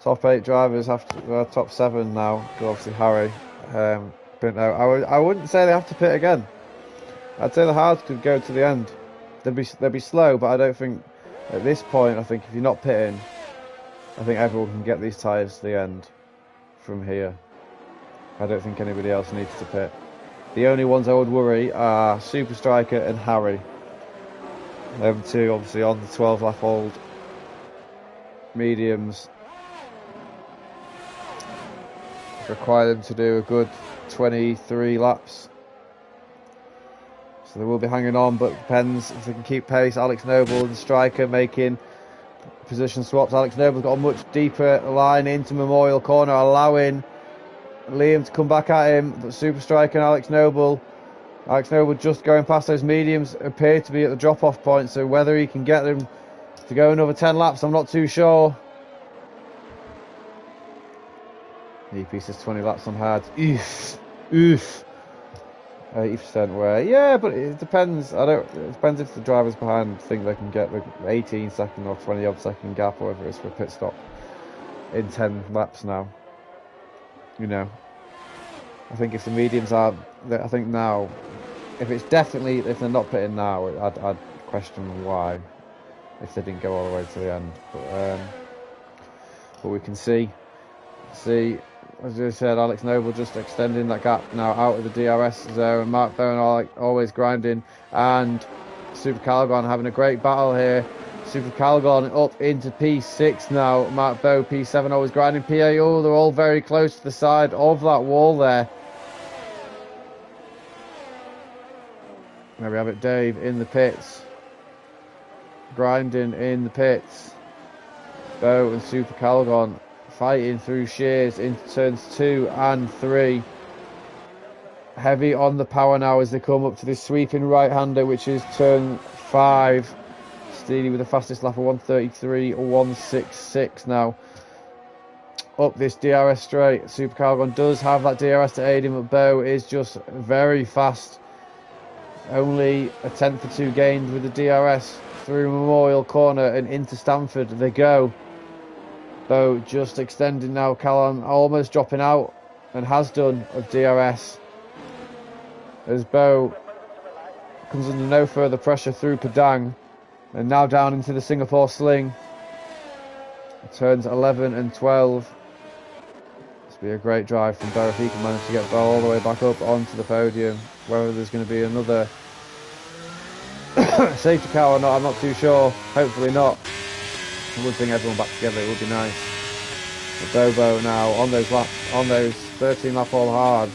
Top 8 drivers have to, top 7 now. Obviously Harry. But no, I wouldn't say they have to pit again. I'd say the hards could go to the end. They'd be slow, but I don't think at this point. I think if you're not pitting, I think everyone can get these tyres to the end from here. I don't think anybody else needs to pit. The only ones I would worry are Super Striker and Harry. Them two, obviously, on the 12-lap-old mediums. Require them to do a good 23 laps. So they will be hanging on, but it depends if they can keep pace. Alex Noble and Striker making position swaps. Alex Noble's got a much deeper line into Memorial Corner, allowing Liam to come back at him. But Super Striker and Alex Noble just going past those mediums appear to be at the drop-off point. So whether he can get them to go another 10 laps, I'm not too sure. EP says 20 laps on hard. Oof. 80% wear. Yeah, but it depends. It depends if the drivers behind think they can get the 18-second or 20-odd second gap, or whether it's for a pit stop in 10 laps now. You know, I think if the mediums are, I think now, if they're not pitting now, I'd question why, if they didn't go all the way to the end. But we can see. As I said, Alex Noble just extending that gap now out of the DRS zone. Mark Bowen always grinding, and Super Calgon having a great battle here. Super Calgon up into P6 now. Mark Bow P7 always grinding. P8. Oh, they're all very close to the side of that wall there. There we have it. Dave in the pits, grinding in the pits. Bow and Super Calgon fighting through shears into turns 2 and 3. Heavy on the power now as they come up to this sweeping right-hander, which is turn 5. Steely with the fastest lap of 1:33.166 now. Up this DRS straight. Super Calgon does have that DRS to aid him, but Bow is just very fast. Only a tenth or two gained with the DRS through Memorial Corner and into Stamford they go. Bow just extending now. Callum almost dropping out, and has done, of DRS, as Bow comes under no further pressure through Padang, and now down into the Singapore Sling. Turns 11 and 12. This will be a great drive from Bow if he can manage to get Bow all the way back up onto the podium. Whether there's going to be another safety car or not, I'm not too sure. Hopefully not. I would bring everyone back together, it would be nice. But Bobo now on those 13 lap all hards,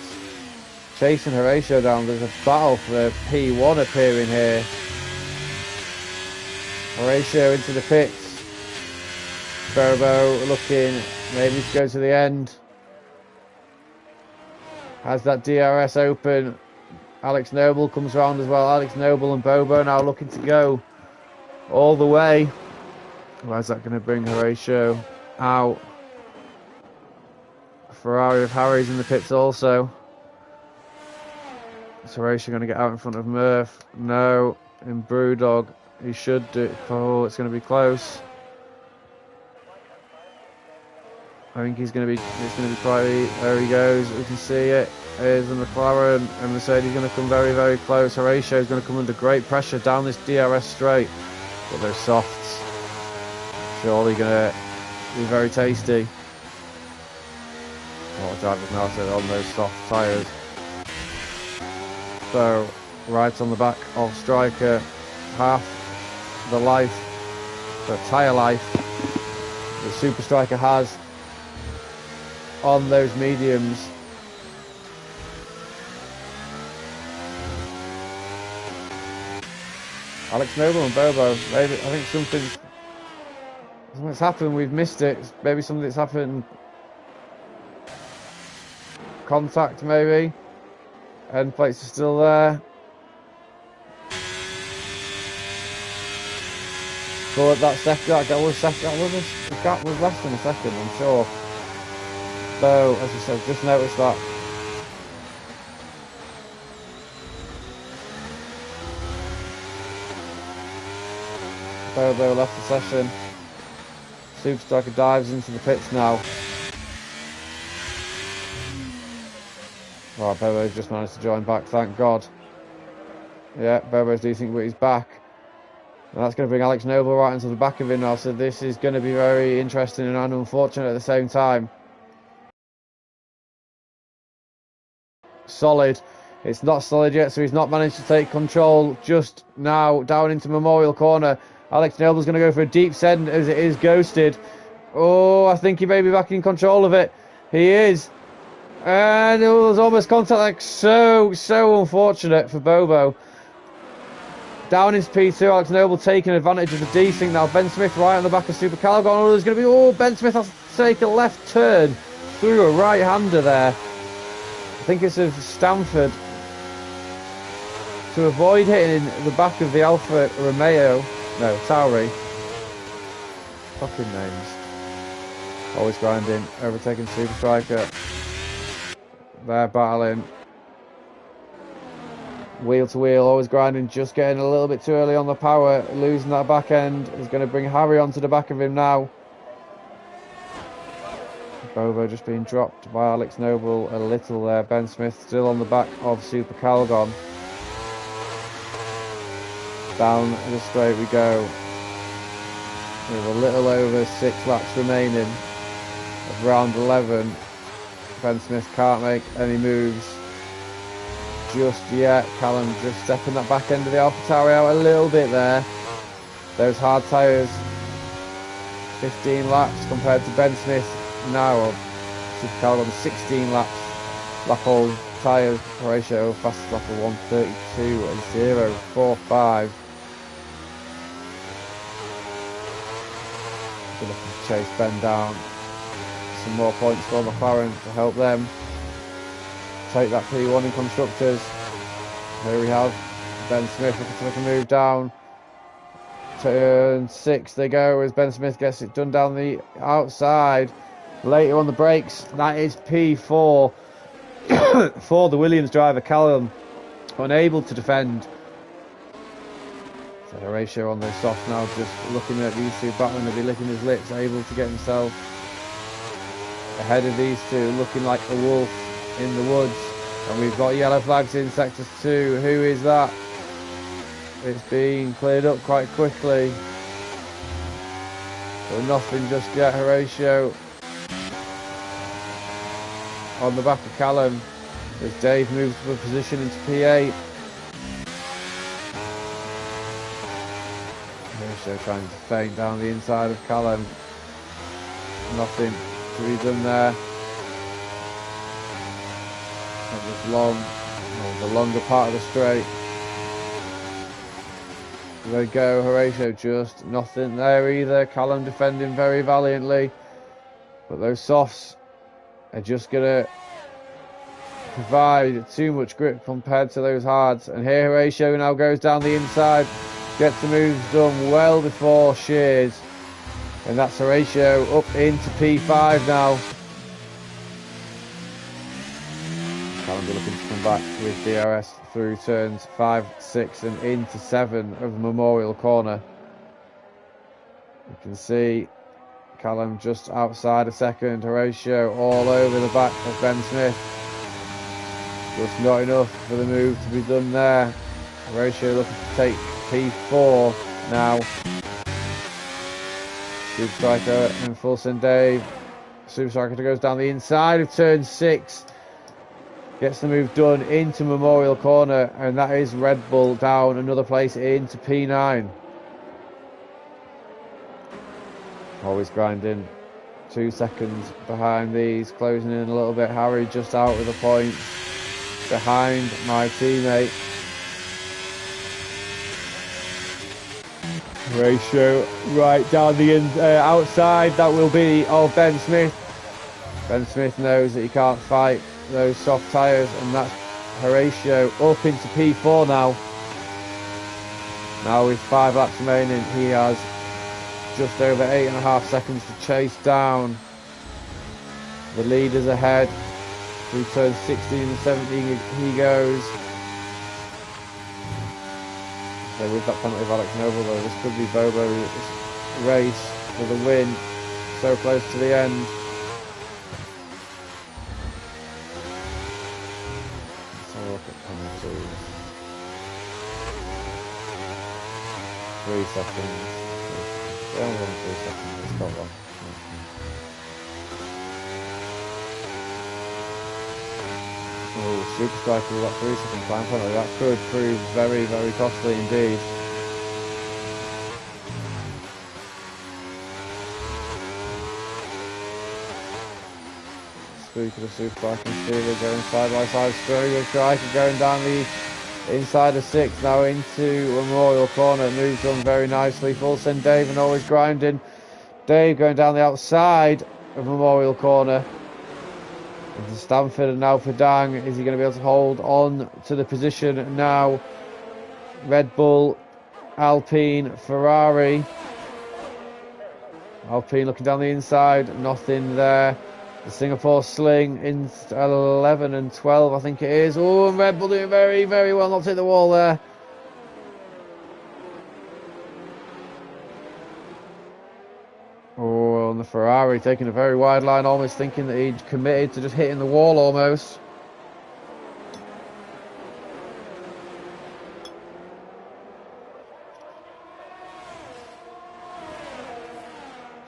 chasing Horatio down. There's a battle for P1 appearing here. Horatio into the pits. Bobo looking maybe to go to the end. Has that DRS open. Alex Noble comes round as well. Alex Noble and Bobo now looking to go all the way. Where's that going to bring Horatio out? Ferrari of Harry's in the pits also. Is Horatio going to get out in front of Murph? No. In Brewdog, he should do. Oh, it's going to be close. I think it's going to be quite. There he goes. We can see it. Here's the McLaren, and Mercedes going to come very, very close. Horatio is going to come under great pressure down this DRS straight. But those softs, surely going to be very tasty. A lot of drivers now said on those soft tyres. So, right on the back of Striker, half the life, the tyre life, the Super Striker has on those mediums. Alex Noble and Bobo, maybe, I think something's happened, we've missed it. Maybe something that's happened. Contact maybe. End plates are still there. But that gap was less than a second, I'm sure. So, as I said, just noticed that. Bobo left the session. Super Striker dives into the pits now. Right, Bobo's just managed to join back, thank God. Yeah, Bobo's decent, but he's back. And that's going to bring Alex Noble right into the back of him now. So this is going to be very interesting and unfortunate at the same time. Solid. It's not solid yet, so he's not managed to take control just now. Down into Memorial Corner. Alex Noble's going to go for a deep send as it is ghosted. Oh, I think he may be back in control of it. He is. And it was almost contact, like so unfortunate for Bobo. Down into P2, Alex Noble taking advantage of the desync now. Ben Smith right on the back of Super Calgon. Oh, there's going to be, oh, Ben Smith has to take a left turn through a right-hander there. I think it's of Stanford. To avoid hitting the back of the Alfa Romeo. No, Tauri. Fucking names. Always grinding, overtaking Super Striker. They're battling. Wheel to wheel, always grinding, just getting a little bit too early on the power, losing that back end. Is going to bring Harry onto the back of him now. Bobo just being dropped by Alex Noble a little there. Ben Smith still on the back of Super Calgon. Down the straight we go. With a little over 6 laps remaining of round 11. Ben Smith can't make any moves just yet. Callum just stepping that back end of the AlphaTauri out a little bit there. Those hard tyres, 15 laps compared to Ben Smith now. Super Calgon 16 laps. Lap old tyre ratio, fastest lap of 1:32.045. Looking to chase Ben down. Some more points for McLaren to help them take that P1 in constructors. Here we have Ben Smith looking to make a move down. Turn 6 they go as Ben Smith gets it done down the outside. Later on the brakes, that is P4 for the Williams driver. Callum unable to defend. So Horatio on the soft now, just looking at these two battling, to be licking his lips, able to get himself ahead of these two, looking like a wolf in the woods. And we've got yellow flags in sectors 2. Who is that? It's being cleared up quite quickly, but nothing just yet. Horatio on the back of Callum as Dave moves to a position into P8. Horatio trying to feint down the inside of Callum. Nothing to be done there. That was long, the longer part of the straight. There we go, Horatio, just nothing there either. Callum defending very valiantly, but those softs are just gonna provide too much grip compared to those hards. And here Horatio now goes down the inside, gets the moves done well before Shears, and that's Horatio up into P5 now. Callum looking to come back with DRS through turns 5, 6 and into 7 of Memorial Corner. You can see Callum just outside a second. Horatio all over the back of Ben Smith. Just not enough for the move to be done there. Horatio looking to take P4 now. Super Striker and full send Dave. Super Striker goes down the inside of turn 6. Gets the move done into Memorial Corner, and that is Red Bull down another place into P9. Always grinding. 2 seconds behind these, closing in a little bit. Harry just out with a point behind my teammate. Ratio right down the outside. That will be of Ben Smith. Ben Smith knows that he can't fight those soft tyres, and that's Horatio up into P4 now. Now with 5 laps remaining, he has just over 8.5 seconds to chase down the leaders ahead. Through turns 16 and 17 he goes. So with that penalty of Alex Noble though, this could be Bobo's race for the win. So close to the end. Let's have a look at penalties. 3 seconds. They only won 3 seconds. It's got one. Oh, Super Striker with that 3 second time penalty. That could prove very, very costly indeed. Speaking of Super Striker and Steeler going side by side, Super Striker going down the inside of 6, now into Memorial Corner. Moves on very nicely. Full send Dave and always grinding. Dave going down the outside of Memorial Corner. Into Stanford and now for Dang. Is he going to be able to hold on to the position now? Red Bull, Alpine, Ferrari. Alpine looking down the inside. Nothing there. The Singapore Sling in 11 and 12, I think it is. Oh, and Red Bull doing very, very well. Not hit the wall there. Oh, and the Ferrari taking a very wide line, almost thinking that he'd committed to just hitting the wall almost.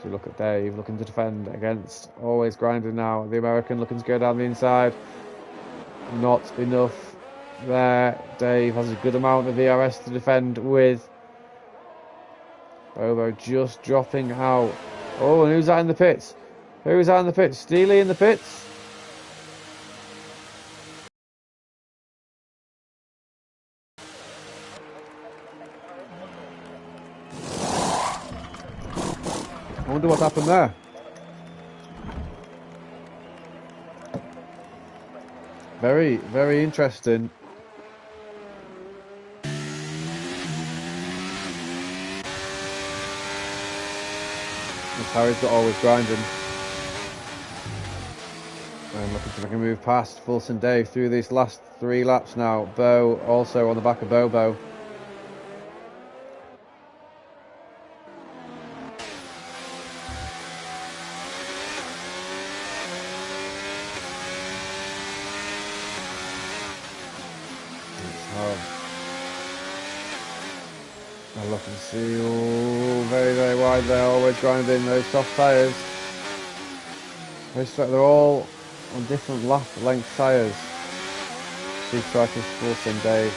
So look at Dave looking to defend against, always grinding now. The American looking to go down the inside. Not enough there. Dave has a good amount of VRS to defend with. Bobo just dropping out. Oh, and who's that in the pits? Who's that in the pits? Steely in the pits? I wonder what happened there. Very, very interesting. Harry's got always grinding. And looking to make a move past Fulson Dave through these last 3 laps now. Bo also on the back of Bobo. I look and see, oh, very, very wide there, always grinding those soft tyres. They're all on different lap length tyres. Steve Strikers, Wilson, Dave.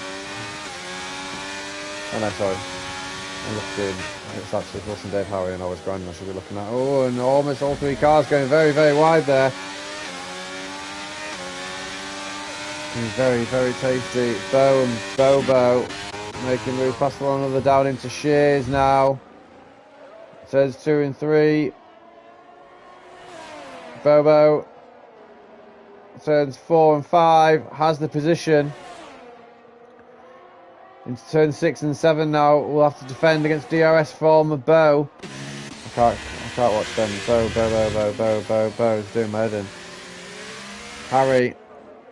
Oh no, sorry. I'm looking, it's actually Wilson, Dave, Harry, and always grinding I should be looking at. Oh, and almost all 3 cars going very, very wide there. Very, very tasty. Bo and Bobo making move past one another down into Shears now. Says 2 and 3. Bobo turns 4 and 5. Has the position. Into turn 6 and 7 now. We'll have to defend against DRS from Bo. I can't watch them. Bo is doing my head in. Harry,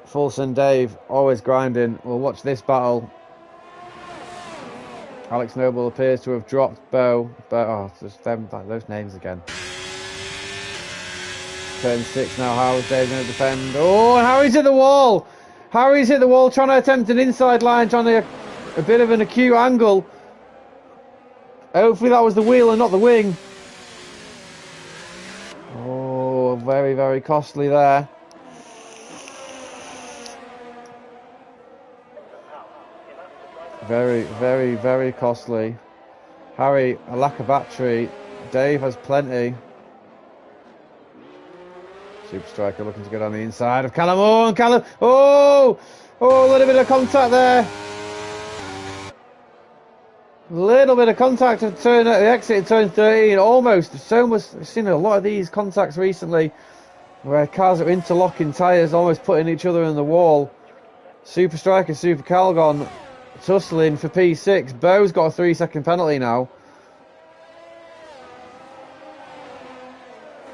Fulson, Dave, always grinding. We'll watch this battle. Alex Noble appears to have dropped Bo. Oh, just them, those names again. Turn 6 now. How's Dave going to defend? Oh, and Harry's hit the wall. Harry's hit the wall, trying to attempt an inside line, trying to a bit of an acute angle. Hopefully that was the wheel and not the wing. Oh, very, very costly there. Very, very, very costly. Harry, a lack of battery. Dave has plenty. Super Striker looking to go down the inside of Callum. Oh, and Callum. Oh, a little bit of contact there. Little bit of contact at the exit in turn 13. Almost. I've seen a lot of these contacts recently where cars are interlocking tyres, almost putting each other in the wall. Super Striker, Super Calgon tussling for P6. Bo's got a 3-second penalty now.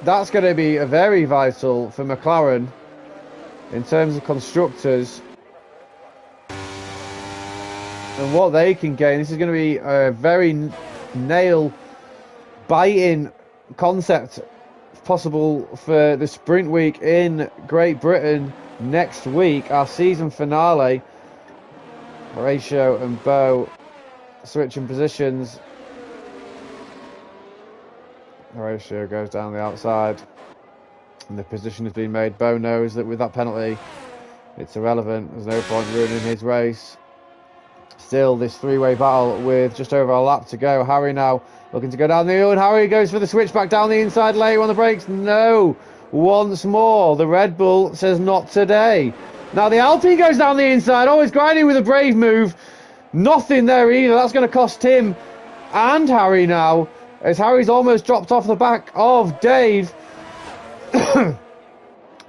That's going to be a very vital for McLaren in terms of constructors and what they can gain. This is going to be a very nail-biting concept possible for the sprint week in Great Britain next week, our season finale. Horatio and Bo switching positions. Horatio goes down the outside. And the position has been made. Bo knows that with that penalty, it's irrelevant. There's no point ruining his race. Still, this three-way battle with just over a lap to go. Harry now looking to go down the hill, and Harry goes for the switchback down the inside lane on the brakes. No! Once more, the Red Bull says not today. Now the Alpine goes down the inside. Oh, he's grinding with a brave move. Nothing there either. That's going to cost him and Harry now, as Harry's almost dropped off the back of Dave.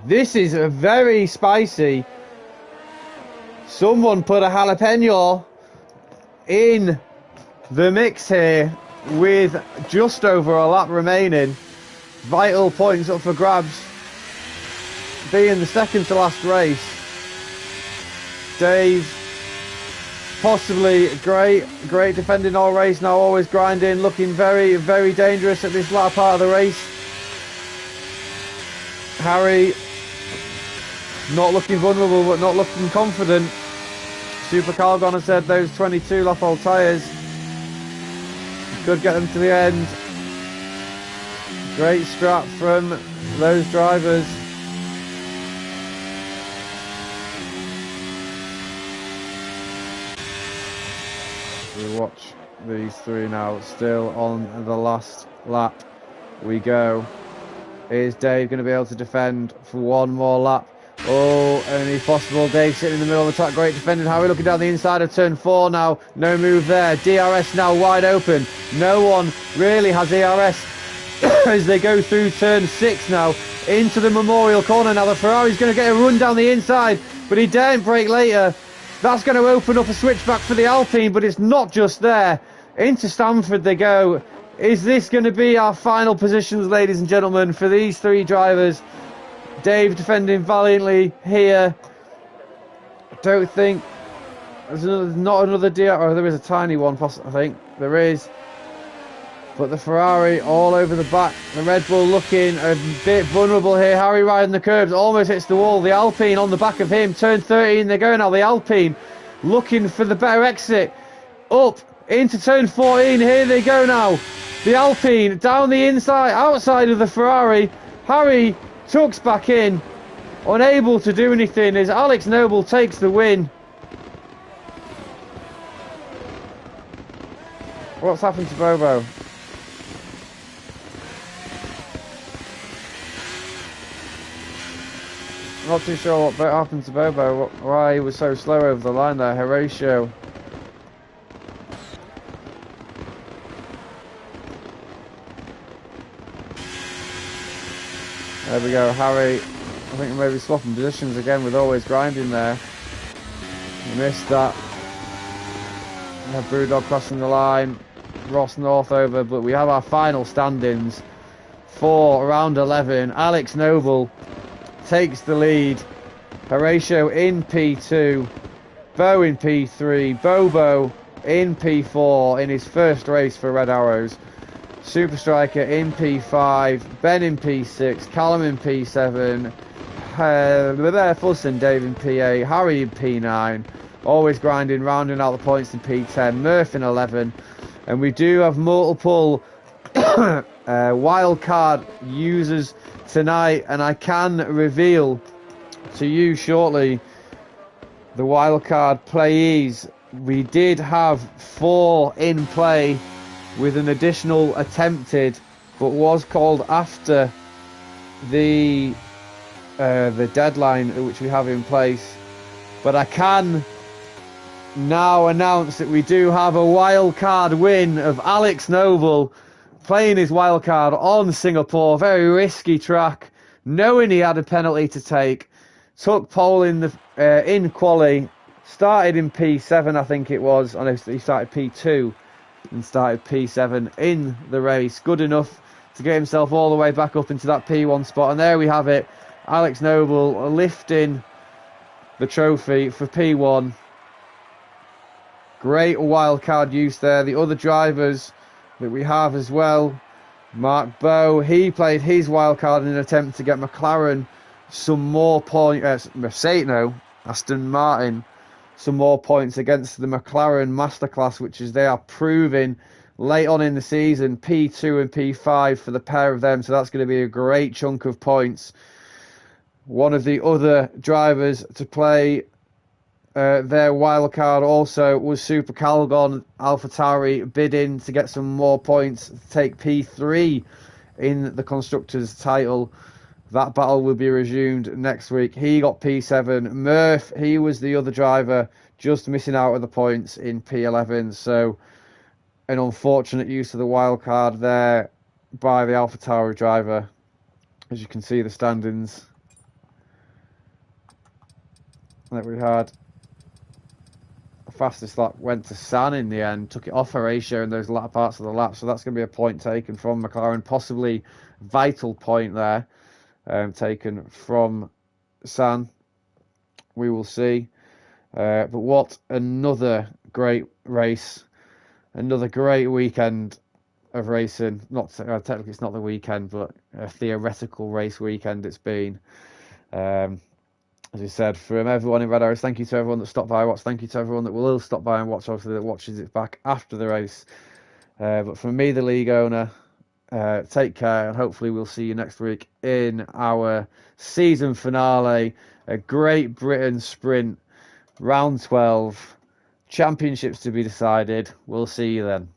This is a very spicy. Someone put a jalapeno in the mix here with just over a lap remaining. Vital points up for grabs, being the second to last race. Dave, possibly great defending all race, now always grinding, looking very, very dangerous at this latter part of the race. Harry, not looking vulnerable, but not looking confident. Super Calgon has said those 22 Lafol tyres could get them to the end. Great strap from those drivers. We watch these three now, still on the last lap we go. Is Dave going to be able to defend for one more lap? Oh, only possible. Dave sitting in the middle of the track. Great defending. Harry looking down the inside of turn 4 now. No move there. DRS now wide open. No one really has ERS as they go through turn 6 now into the Memorial Corner. Now the Ferrari's going to get a run down the inside, but he daren't brake later. That's going to open up a switchback for the Alpine, but it's not just there. Into Stamford they go. Is this going to be our final positions, ladies and gentlemen, for these three drivers? Dave defending valiantly here. I don't think there's not another DR. Oh, there is a tiny one, I think. There is. But the Ferrari all over the back. The Red Bull looking a bit vulnerable here. Harry riding the curbs, almost hits the wall. The Alpine on the back of him. Turn 13, they go now. The Alpine looking for the better exit. Up into turn 14. Here they go now. The Alpine down the inside, outside of the Ferrari. Harry tucks back in, unable to do anything as Alex Noble takes the win. What's happened to Bobo? Not too sure what happened to Bobo, why he was so slow over the line there. Horatio. There we go, Harry. I think maybe swapping positions again with always grinding there. He missed that. We have Brewdog crossing the line. Ross North over, but we have our final standings for round 11. Alex Noble takes the lead. Horatio in P2. Bo in P3. Bobo in P4 in his first race for Red Arrows. Super Striker in P5, Ben in P6, Callum in P7, Fuss Dave in P8, Harry in P9, always grinding, rounding out the points in P10, Murph in 11, and we do have multiple wildcard users tonight, and I can reveal to you shortly the wildcard playees. We did have 4 in play, with an additional attempted, but was called after the deadline which we have in place. But I can now announce that we do have a wildcard win of Alex Noble playing his wildcard on Singapore. Very risky track, knowing he had a penalty to take. Took pole in the in quali, started in P7 I think it was, and he started P2. And started P7 in the race. Good enough to get himself all the way back up into that P1 spot. And there we have it. Alex Noble lifting the trophy for P1. Great wildcard use there. The other drivers that we have as well. Mark Bowe, he played his wildcard in an attempt to get McLaren some more points. Aston Martin some more points against the McLaren Masterclass, which is they are proving late on in the season, P2 and P5 for the pair of them, so that's going to be a great chunk of points. One of the other drivers to play their wildcard also was Super Calgon. AlphaTauri bidding to get some more points to take P3 in the Constructors' title. That battle will be resumed next week. He got P7. Murph, he was the other driver, just missing out of the points in P11. So an unfortunate use of the wild card there by the AlphaTauri driver. As you can see, the standings that we had. The fastest lap went to San in the end, took it off Horatio in those latter parts of the lap. So that's going to be a point taken from McLaren, possibly vital point there, taken from San. We will see. But what another great race. Another great weekend of racing. Not technically, it's not the weekend, but a theoretical race weekend it's been. As we said, from everyone in Red Arrows, thank you to everyone that stopped by and watched. Thank you to everyone that will stop by and watch, obviously, that watches it back after the race. But from me, the league owner, take care, and hopefully we'll see you next week in our season finale, a Great Britain Sprint, round 12, championships to be decided. We'll see you then.